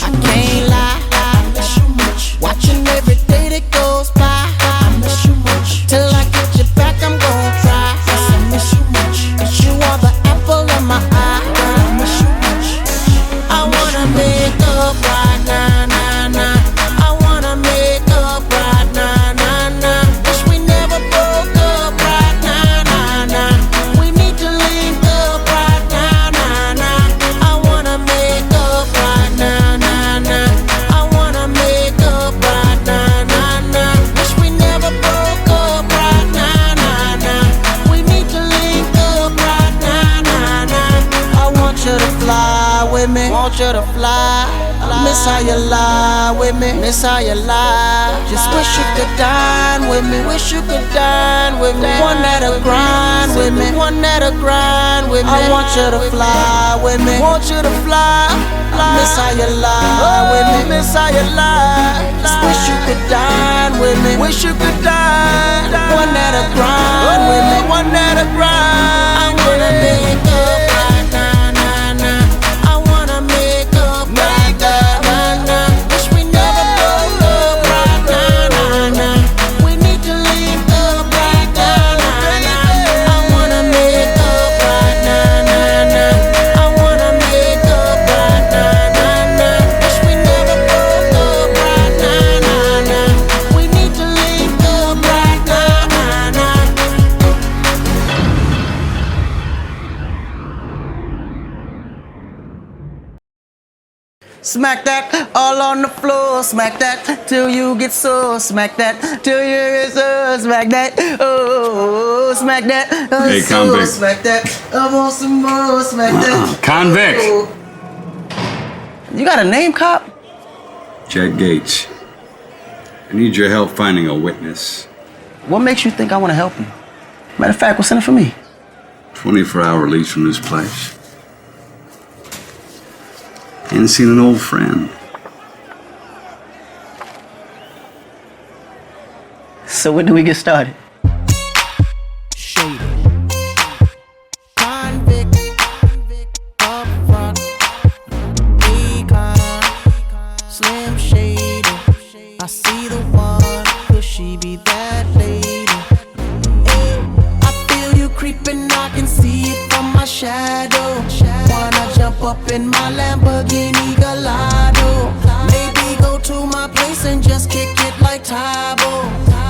I can't lie. I miss you much. Watching every day that goes by. I miss you much. Till I get you back, I'm gonna try. I miss you much. 'Cause you are the apple of my eye. I miss you much. I wanna make up right now, nah, nah. I wanna make up right now, nah, nah. Wish we never broke up right now, nah, nah. We need to link up right now, nah, nah. I wanna make up right now, nah, nah. I wanna make up right now, nah, nah. Wish we never broke up right now, nah, nah. We need to link up right now, nah, nah. I want you to fly with me, want you to fly. Miss how you lie with me, miss how you lie. Just wish you could dine with me, wish you could dine with me. One that'll grind with me, one that'll grind with me. I want you to fly with me, want you to fly. Miss how you lie with me, miss how you lie. Just wish you could dine with me, wish you could dine. One that'll grind with me, one that'll grind. I wanna make up right now, nah, nah. I wanna make up right now, nah, nah. Wish we never broke up right now, nah, nah. We need to link up right now, nah, nah. I wanna make up right now, nah, nah. I wanna make up right now, nah, nah. Wish we never broke up right now, nah, nah. We need to link up right now, nah, nah. Smack that all on the floor, smack that till you get sore, smack that till you get sore, smack that, oh, smack that, Hey, so, convict. smack that, I want some more, smack that. Convict. Oh. You got a name, cop? Jack Gates. I need your help finding a witness. What makes you think I want to help you? Matter of fact, what's in it for me? 24-hour release from this place. Ain't seen an old friend. So when do we get started? Shady. Convict. Up front. Econ. Slim Shady. I see the one. Could she be that lady? Hey, I feel you creeping. I can see it from my shadow. Wanna jump up in my Lamborghini Gallardo. Maybe go to my place and just kick it like Tybo.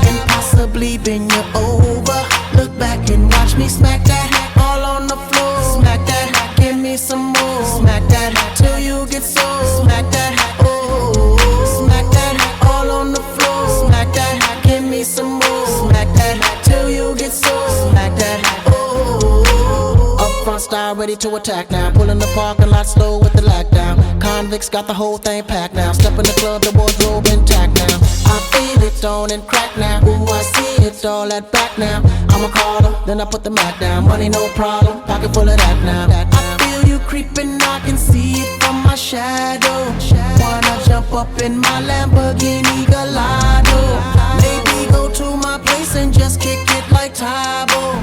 And possibly bend you over. Look back and watch me smack that all on the floor. Smack that, give me some more. Smack that till you get sore. Smack that, oh. Smack that all on the floor. Smack that, give me some more. Smack that till you get sore. Smack that, oh. Up front style ready to attack now. Pulling the parking lot slow with the lockdown. Convicts got the whole thing packed now. Step in the club, the wardrobe intact now. I feel it on and crack now. Ooh, I see it all at back now. I'ma call her, then I put the Mac down. Money no problem, pocket full of that now. I feel you creeping, I can see it from my shadow. Wanna jump up in my Lamborghini Gallardo. Maybe go to my place and just kick it like Tybo.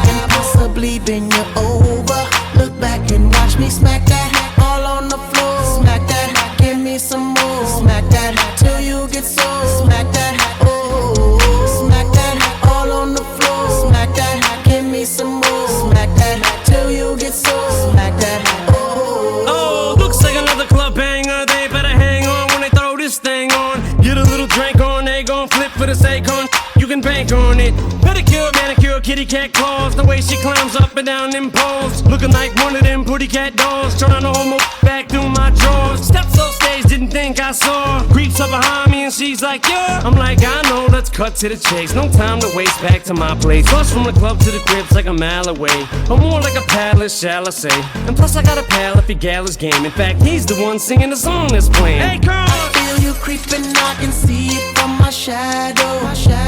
And possibly bend you over. Look back and watch me smack that all on the floor. Smack that, give me some more. Smack that till you get sore. Smack that, oh. Smack that all on the floor. Smack that, give me some more. Smack that till you get sore. Smack that, oh. Oh, looks like another club banger. They better hang on when they throw this thing on. Get a little drink on, they gon' flip for the Akon. You can bank on it. Pedicure, manicure, kitty cat claws. The way she climbs up and down them poles. Looking like one of them pretty cat dolls. Trying to hold my back through my drawers. Steps off stage, didn't think I saw. Creeps up behind me and she's like, yeah. I'm like, I know, let's cut to the chase. No time to waste, back to my place. Plus from the club to the crib's like a mile away. Or more like a palace, shall I say. And plus I got a pal if he gal his game. In fact, he's the one singing the song that's playing. Hey girl! I feel you creeping, I can see it from my shadow.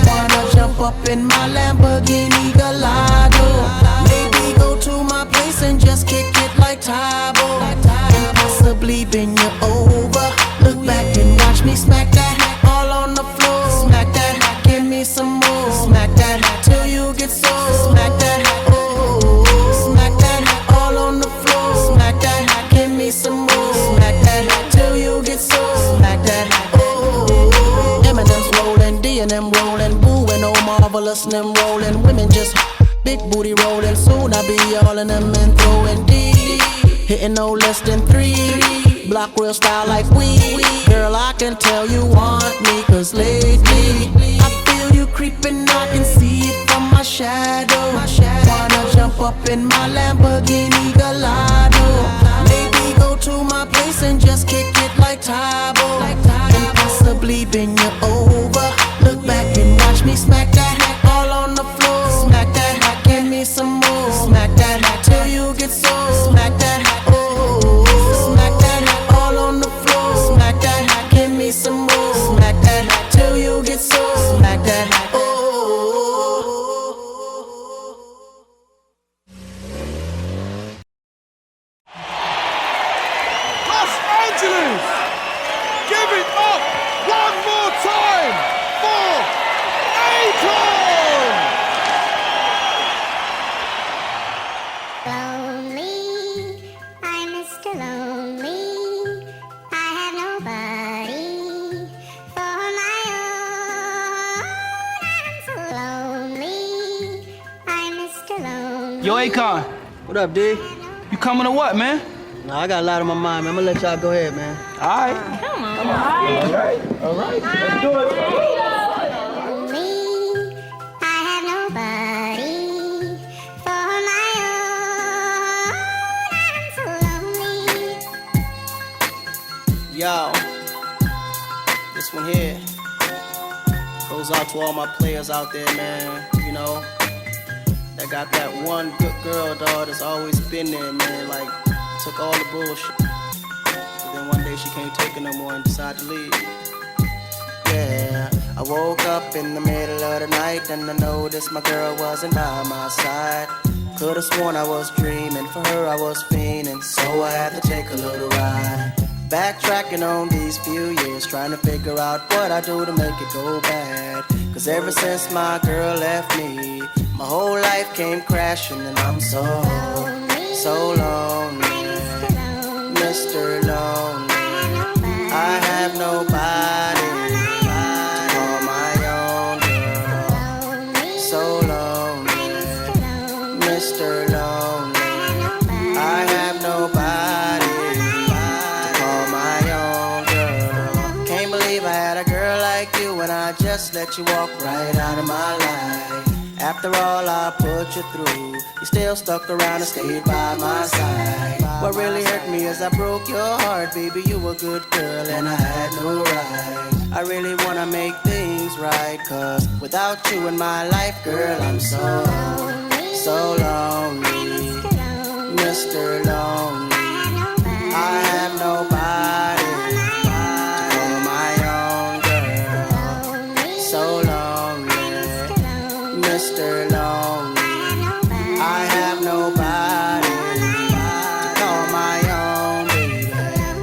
Wanna jump up in my Lamborghini Gallardo. Maybe go to my place and just kick it like Tybo. And possibly bend you over. Look back and watch me smack that all on the floor. Smack that, give me some more. Smack that till you get sore. Smack that, oh. Smack that all on boss and them rolling. Women just big booty rolling. Soon I be all in them and throwing D. Hitting no less than 3. Block real style like we. Girl, I can tell you want me, cause lately I feel you creeping, I can see it from my shadow. Wanna jump up in my Lamborghini Gallardo. Maybe go to my place and just kick it like Tybo, and possibly bend you over. Look back and watch me smack that hack all on the floor. Smack that hack, give me some more. Smack that hack till you get so. Smack that hack, oh. Smack that hack all on the floor. Smack that hack, give me some more. Smack that hack till you get so. Smack that hack, oh. Los Angeles! Give it up one more time for Akon! Lonely, I'm Mr. Lonely. I have nobody for my own. I'm so lonely. I'm Mr. Lonely. Yo, Akon. What up, D? You coming or what, man? Nah, I got a lot on my mind, man. I'm gonna let y'all go ahead, man. All right. Come on. All right. Let's do it. Lonely, I have nobody for my own. I'm so lonely. Yo, this one here goes out to all my players out there, man. You know, that got that one good girl, dog, that's always been there, man. Like, took all the bullshit. But then one day she can't take it no more and decided to leave. Yeah, I woke up in the middle of the night and I noticed my girl wasn't by my side. Could've sworn I was dreaming, for her I was fiending, so I had to take a little ride. Backtracking on these few years, trying to figure out what I do to make it go bad. Cause ever since my girl left me, my whole life came crashing and I'm so lonely. Mr. Lonely, I have nobody to call my own girl. So lonely, Mr. Lonely, I have nobody to call my own girl. Can't believe I had a girl like you and I just let you walk right out of my life. After all I put you through, you still stuck around and stayed by my side. What really hurt me is I broke your heart, baby, you a good girl and I had no right. I really wanna make things right, cause without you in my life, girl, I'm so lonely. Mr. Lonely, I have nobody to call my own girl. So lonely, Mr. Lonely, I have nobody to call my own baby.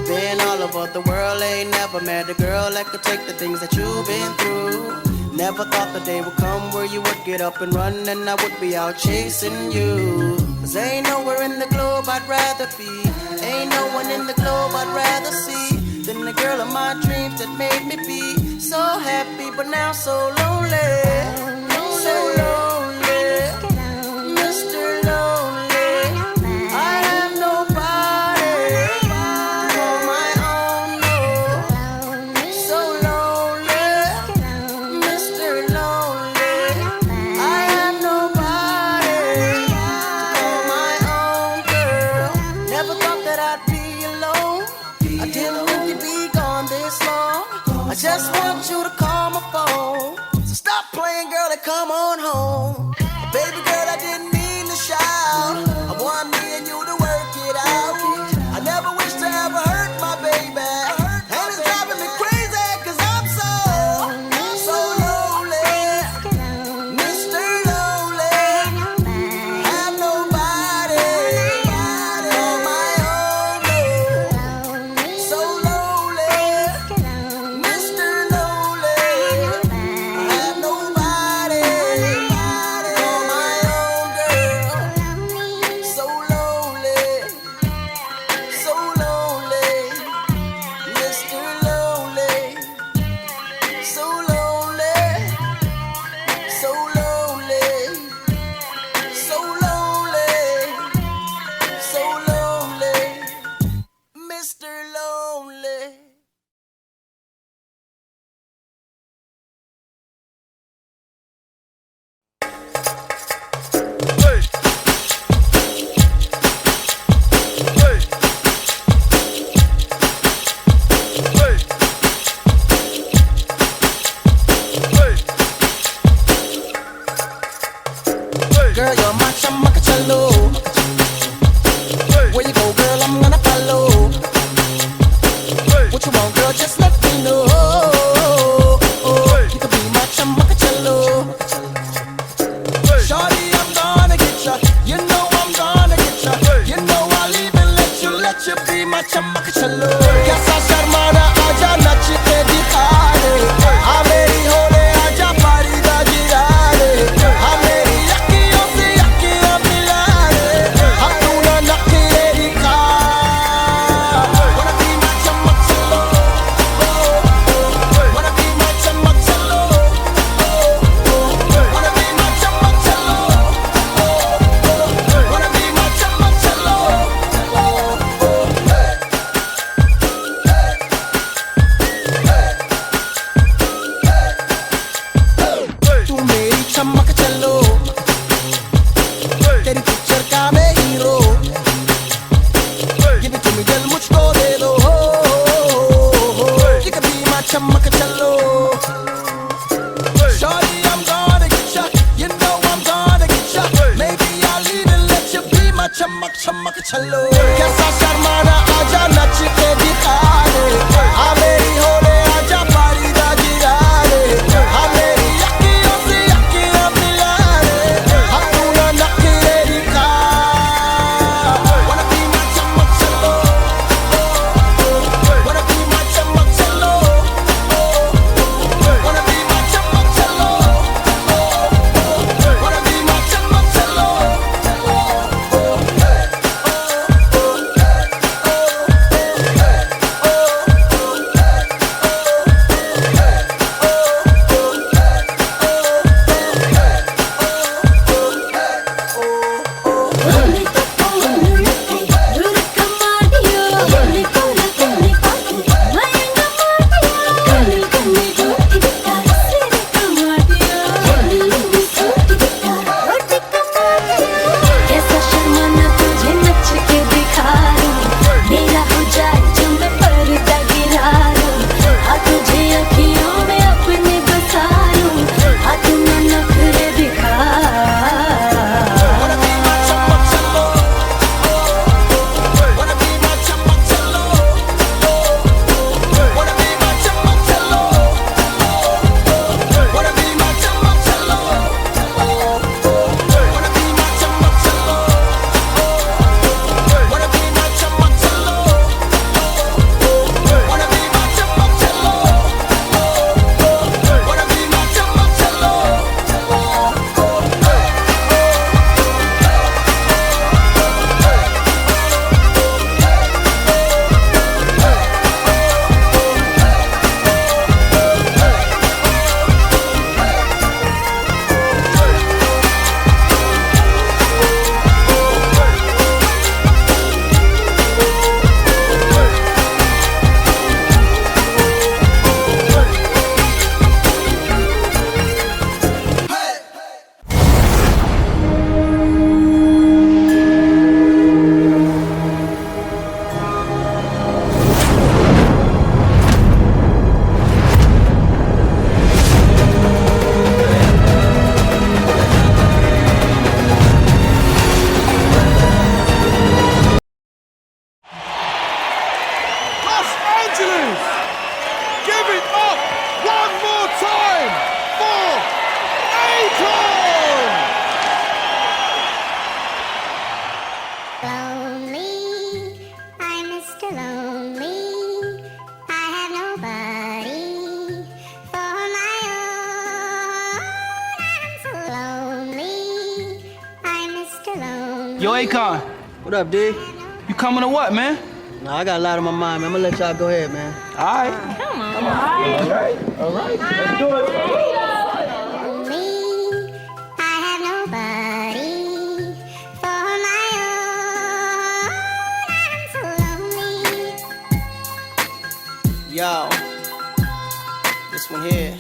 Been all over the world, ain't never met a girl that could take the things that you've been through. Never thought the day would come where you would get up and run and I would be out chasing you. Cause ain't nowhere in the globe I'd rather be, ain't no one in the globe I'd rather see than the girl of my dreams that made me be so happy but now so lonely. So lonely, Mr. Lonely, I have nobody to call my own, no. So lonely, Mr. Lonely, I have nobody to call my own girl. Never thought that I'd be alone, I didn't think you'd be gone this long. I just want you to call my phone. So stop playing, girl, and come on home. Baby girl, I didn't mean to shout. I want me and you to work it out. I never wish to ever hurt my baby, and it's driving me crazy cause I'm so lonely. Mr. Lonely, have nobody to call my own, no. So lonely, Mr. Lonely, I have nobody to चमक चलो कैसा शर्माना आजा नच के दिखा दे हाँ मेरी होले आजा पारी दा गिरा दे हाँ मेरी अखियों से अखियां मिला दे हाँ तू ना नखरे दिखा wanna be my चमक चलो wanna be my चमक चलो wanna be my चमक चलो wanna be my चमक चलो तू मेरी चमक चलो तेरी पिक्चर का मैं hero Give it to me दिल मुझको दे दो ये कभी माँ चमक चलो Shorty I'm gonna get ya you know I'm gonna get ya maybe I'll even let you be my चमक चमक चलो कैसा शर्माना आजा नच के दिखा दे हाँ मेरी होले आजा पारी दा गिरा दे हाँ मेरी अखियों से अखियां मिला दे हाँ तू ना नखरे दिखा wanna be my चमक चलो wanna be my चमक चलो wanna be my चमक चलो wanna be my चमक चलो कैसा शर्माना तुझे नच के दिखा दूं मेरा हो जाए जो मैं पर्दा गिरा दूं हाँ तुझे अखियों में अपने बसा लूं हाँ तू ना नखरे दिखा wanna be my चमक चलो wanna be my चमक चलो wanna be my चमक चलो wanna be my चमक चलो wanna be my चमक चलो wanna be my चमक चलो wanna be my चमक चलो wanna be my चमक चलो Los Angeles! Give it up one more time for Akon! Lonely, I'm Mr. Lonely. I have nobody for my own. I'm so lonely. I'm Mr. Lonely. Yo, Akon. What up, D? You coming or what, man? Nah, I got a lot on my mind, man. I'm gonna let y'all go ahead, man. All right. Come on. All right. Let's do it. Lonely, I have nobody for my own. I'm so lonely. Yo, this one here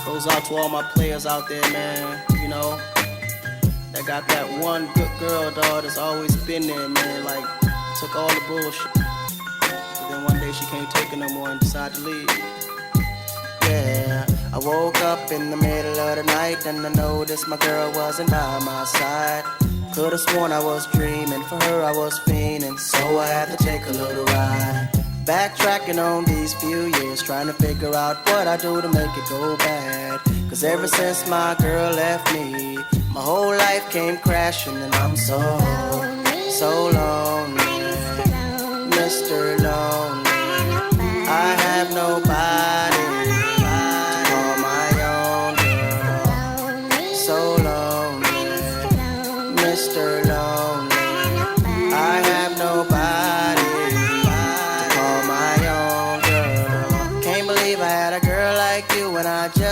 goes out to all my players out there, man. You know, that got that one good girl, dog, that's always been there, man. Like, took all the bullshit. But then one day she can't take it no more and decided to leave. Yeah, I woke up in the middle of the night and I noticed my girl wasn't by my side. Could've sworn I was dreaming, for her I was fiending, so I had to take a little ride. Backtracking on these few years, trying to figure out what I do to make it go bad. Cause ever since my girl left me, my whole life came crashing and I'm so lonely.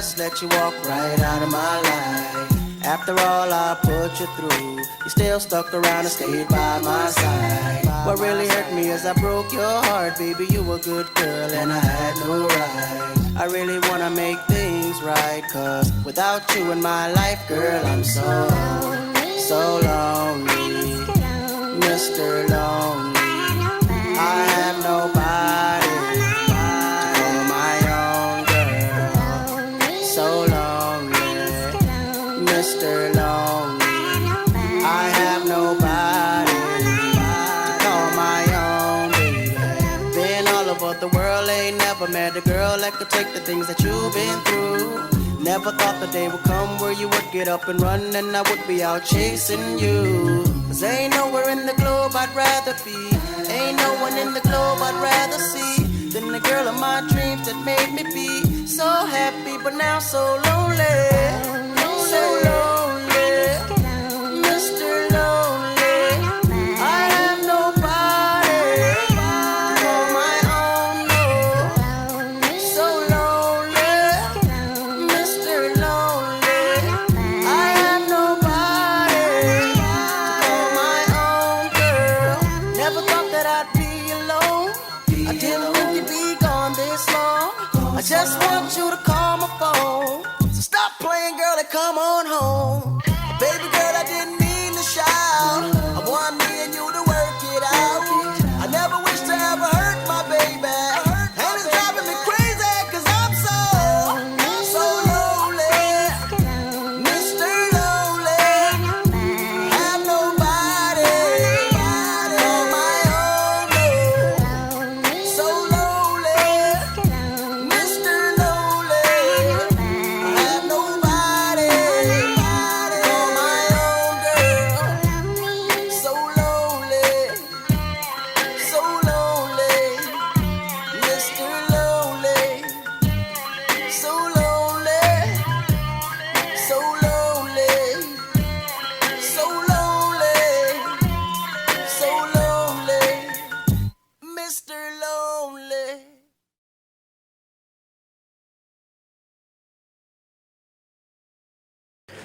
just let you walk right out of my life. After all I put you through, you still stuck around and stayed by my side. What really hurt me is I broke your heart, baby. You were a good girl and I had no right. I really wanna make things right, cause without you in my life, girl, I'm so lonely, Mr. Lonely. I have nobody to call my own girl. So lonely, Mr. Lonely. I have nobody to call my own baby. Been all over the world, ain't never met a girl that could take the things that you've been through. Never thought the day would come where you would get up and run and I would be out chasing you. Cause ain't nowhere in the globe I'd rather be, ain't no one in the globe I'd rather see than the girl of my dreams that made me be so happy but now so lonely. So lonely, Mr. Lonely. I have nobody to call my own, no. So lonely, Mr. Lonely. I have nobody to call my own girl. Never thought that I'd be alone. I didn't think you'd be gone this long. I just want you to call my phone. So stop playing, girl, and come on home. Baby girl, I didn't mean to shout. I want me and you to work it out. I never wish to ever hurt my baby, and it's driving me crazy cause I'm so lonely, Mr. Lonely. Have nobody on my own, no. So lonely, Mr. Lonely. Have nobody on my own, girl. So lonely, so lonely, Mr. Lonely. So lonely, so lonely, so lonely, so lonely, Mr. Lonely.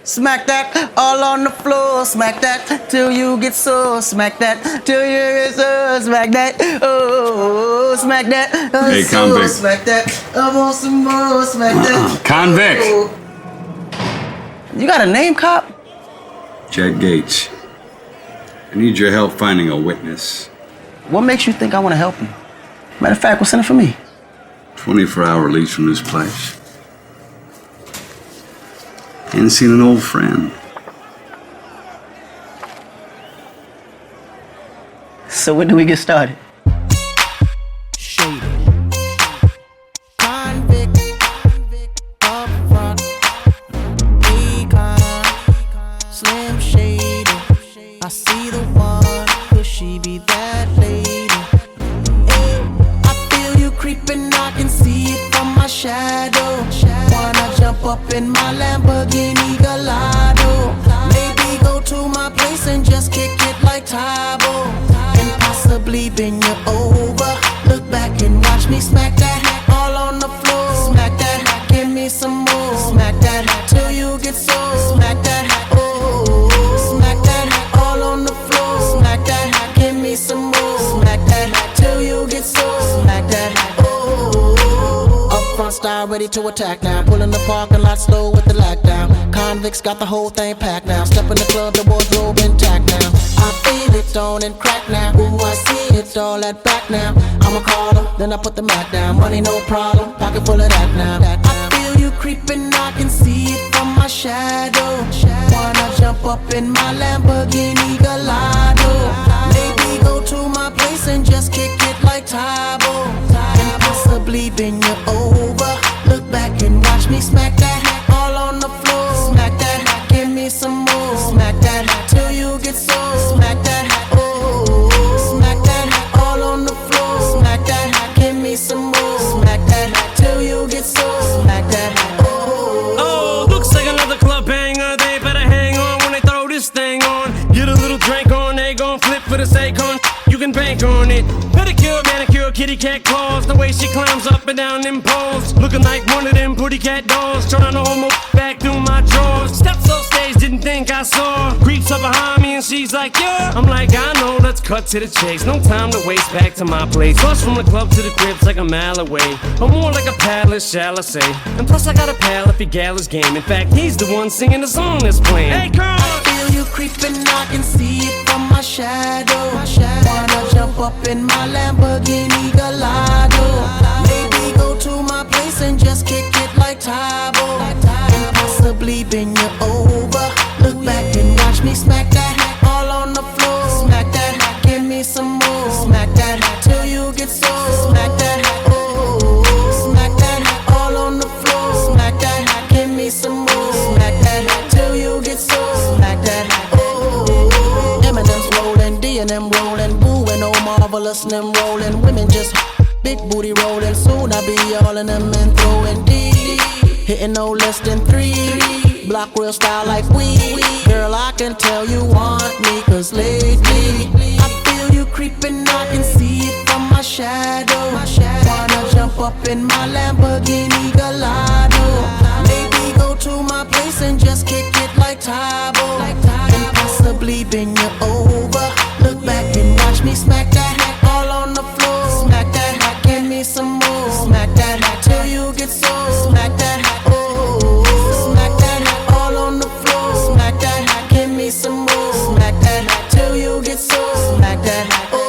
Smack that all on the floor, smack that till you get sore, smack that till you get sore, smack that, oh, smack that, Hey, so, convict. smack that, I want some more, smack that. Convict. Oh. You got a name, cop? Jack Gates. I need your help finding a witness. What makes you think I want to help you? Matter of fact, what's in it for me? 24-hour release from this place. Ain't seen an old friend. So when do we get started? Convict, up front, Econ, Slim Shady. I see the one, could she be that lady? Hey, I feel you creeping, I can see it from my shadow. Wanna jump up in my Lamborghini Gallardo, maybe go to my place and just kick it like Tybo, and possibly bend you over. Look back and watch me smack that all on the floor. Smack that, give me some more. Smack that till you get sore. Smack that, oh, smack that all on the floor. Smack that, give me some more. Smack that till you get sore. Smack that, oh. Up front style ready to attack now. Pulling the parking lot slow with the lockdown. Convicts got the whole thing packed now. Step in the club, the wardrobe intact now. I feel it on and crack now. Ooh, I see it all at back now. I'ma call her, then I put the Mac down. Money no problem, pocket full of that now. I feel you creeping, I can see it from my shadow. Wanna jump up in my Lamborghini Gallardo, maybe go to my place and just kick it like Tybo, and possibly bend you over. Look back and watch me smack that all on the floor. Smack that, give me some more. Smack that till you get sore. Smack that, oh, smack that all on the floor. Smack that, give me some more. Smack that till you get sore. Smack that, oh. Oh, looks like another club banger. They better hang on when they throw this thing on. Get a little drink on, they gon' flip for the Akon. You can bank on it. Pedicure, manicure, kitty cat claws. The way she climbs up and down them poles. Looking like one of them pretty cat dolls. Trying to hold my back through my drawers. Steps off stage, didn't think I saw. Creeps up behind me and she's like, yeah. I'm like, I know, let's cut to the chase. No time to waste, back to my place. Plus from the club to the crib's like a mile away. Or more like a palace, shall I say. And plus I got a pal if he gal his game. In fact, he's the one singing the song that's playing. Hey girl! I feel you creeping, I can see it from my shadow. Wanna jump up in my Lamborghini Gallardo. Maybe go to my place and just kick it like Tybo. And possibly bend you over. Look back and watch me smack that all on the floor. Smack that, give me some more. Smack that till you get sore. Smack that, oh. Smack that all on the floor. Smack that, give me some more. Smack that till you get sore. Smack that, oh. Eminem's rolling, D and them rolling, Boo and oh marvelous and them rolling. Women just big booty rolling. Soon I be all in them and throwing D. Hitting no less than 3. Block real style like we. Girl, I can tell you want me, cause lately I feel you creeping, I can see it from my shadow. Wanna jump up in my Lamborghini Gallardo. Maybe go to my place and just kick it like Tybo. And possibly bend you over. Look back and watch me smack that all on the floor. Smack that, give me some more. Smack that till you get sore. Smack that, oh. Smack that all on the floor. Smack that, give me some more. Smack that till you get sore. Smack that, oh.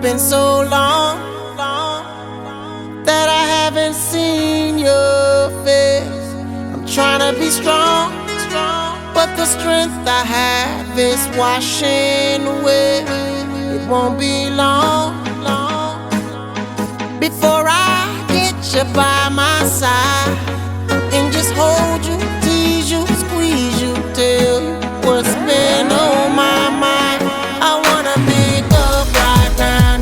Been so long that I haven't seen your face. I'm trying to be strong, but the strength I have is washing away. It won't be long before I get you by my side and just hold you, tease you, squeeze you, tell you what's been on my mind. I wanna make up right now.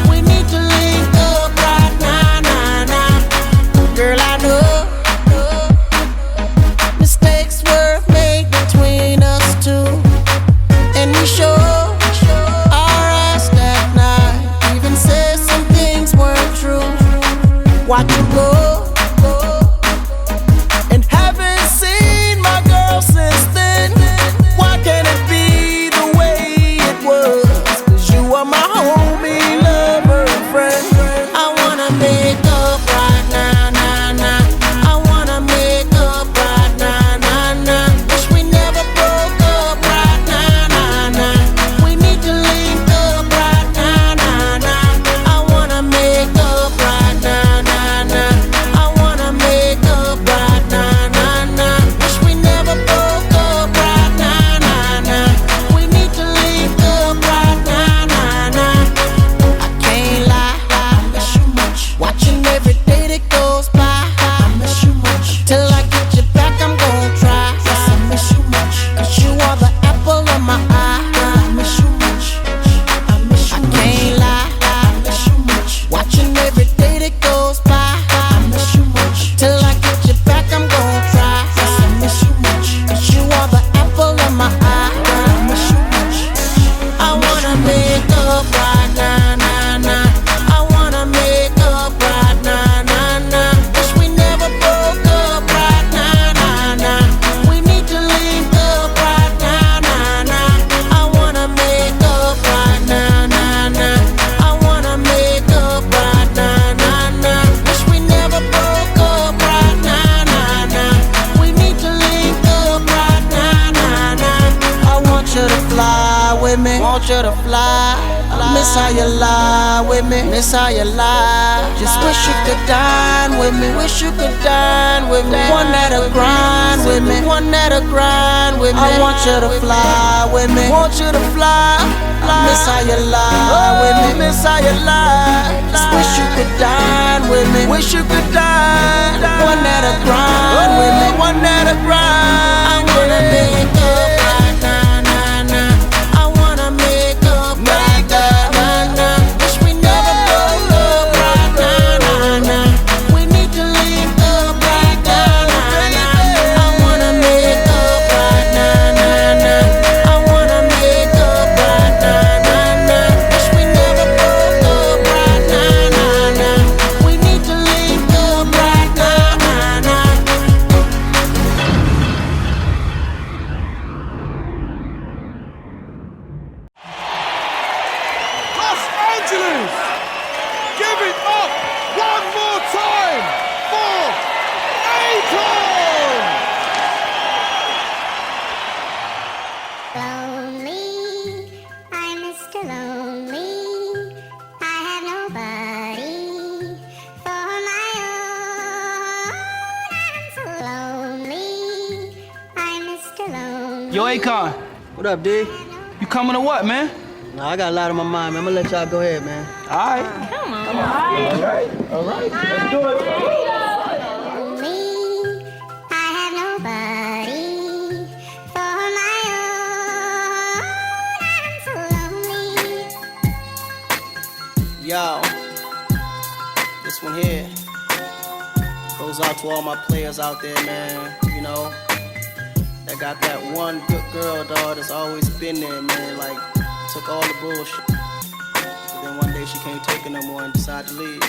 We with me. Want you to fly. Miss how you lie with me. Miss how you lie. Just wish you could dine with me. Wish you could dine with me. One that'll grind with me. One that'll grind with me. I want you to fly with me. Want you to fly. Miss how you lie with me. Miss how you lie. Just wish you could dine with me. Wish you could dine. One that'll grind with me. One that'll grind. I wanna make up right now, nah, nah. I wanna make up right now, nah. Wish we never broke up right now, nah, nah. We need to link up right now, nah, nah. I wanna make up right now, nah, nah. I wanna make up right now, nah, nah. Wish we never broke up right now, nah, nah. We need to link up right now, nah, nah. Los Angeles! Give it up one more time for Akon! Lonely, I'm Mr. Lonely. I have nobody for my own. I'm so lonely. I'm Mr. Lonely. Yo, Akon. What up, D? You coming or what, man? Nah, I got a lot on my mind, man. I'm gonna let y'all go ahead, man. Alright. Lonely, I have nobody for my own. I'm so lonely. Yo, this one here goes out to all my players out there, man. You know, that got that one good girl, dog, that's always been there, man. Like, took all the bullshit. But then one day she can't take it no more and decided to leave.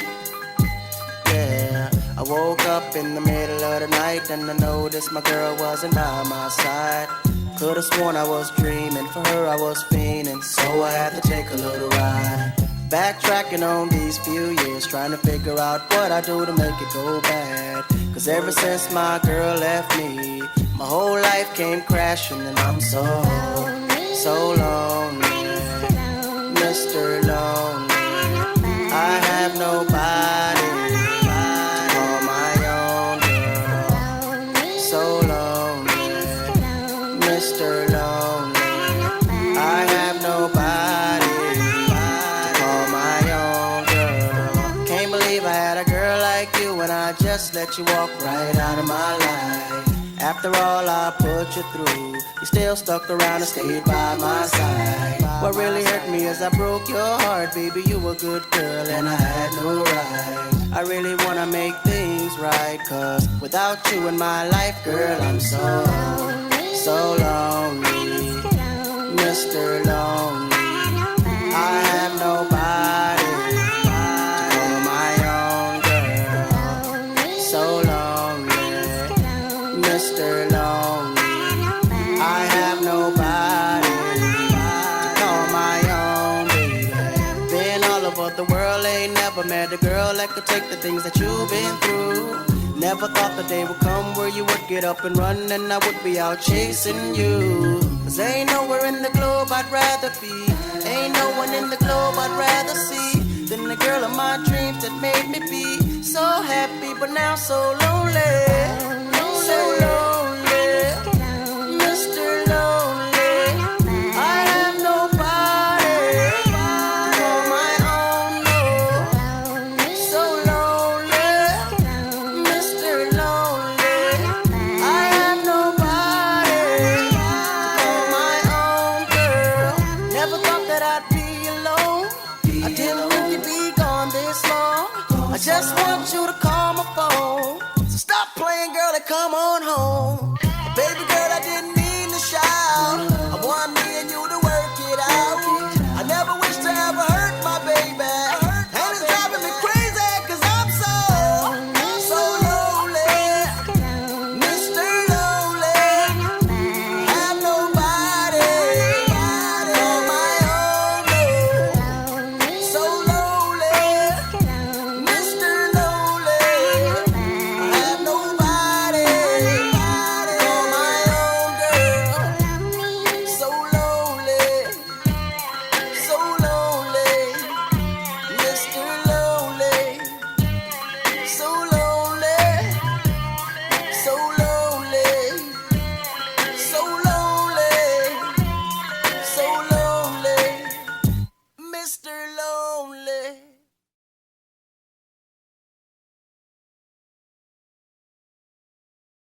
Yeah, I woke up in the middle of the night and I noticed my girl wasn't by my side. Could've sworn I was dreaming, for her I was fiending, so I had to take a little ride. Backtracking on these few years, trying to figure out what I do to make it go bad. Cause ever since my girl left me, my whole life came crashing and I'm so lonely. Mr. Lonely, I have nobody to call my own girl. So lonely, Mr. Lonely, I have nobody to call my own girl. Can't believe I had a girl like you and I just let you walk right out of my life. After all I put you through, you still stuck around and stayed by my side. What really hurt me is I broke your heart, baby. You were a good girl and I had no right. I really wanna make things right, cause without you in my life, girl, I'm so lonely. Mr. Lonely, I have nobody to call my own girl. So lonely, Mr. Lonely, I have nobody to call my own baby. Been all over the world, ain't never met a girl that could take the things that you've been through. Never thought the day would come where you would get up and run and I would be out chasing you. Cause ain't nowhere in the globe I'd rather be, ain't no one in the globe I'd rather see than the girl of my dreams that made me be so happy but now so lonely. So lonely, Mr. Lonely, I have nobody to call my own, no. So lonely, Mr. Lonely, I have nobody to call my own girl. Never thought that I'd be alone, I didn't think you'd be gone this long. I just want you to call my phone. So stop playing, girl, and come on home.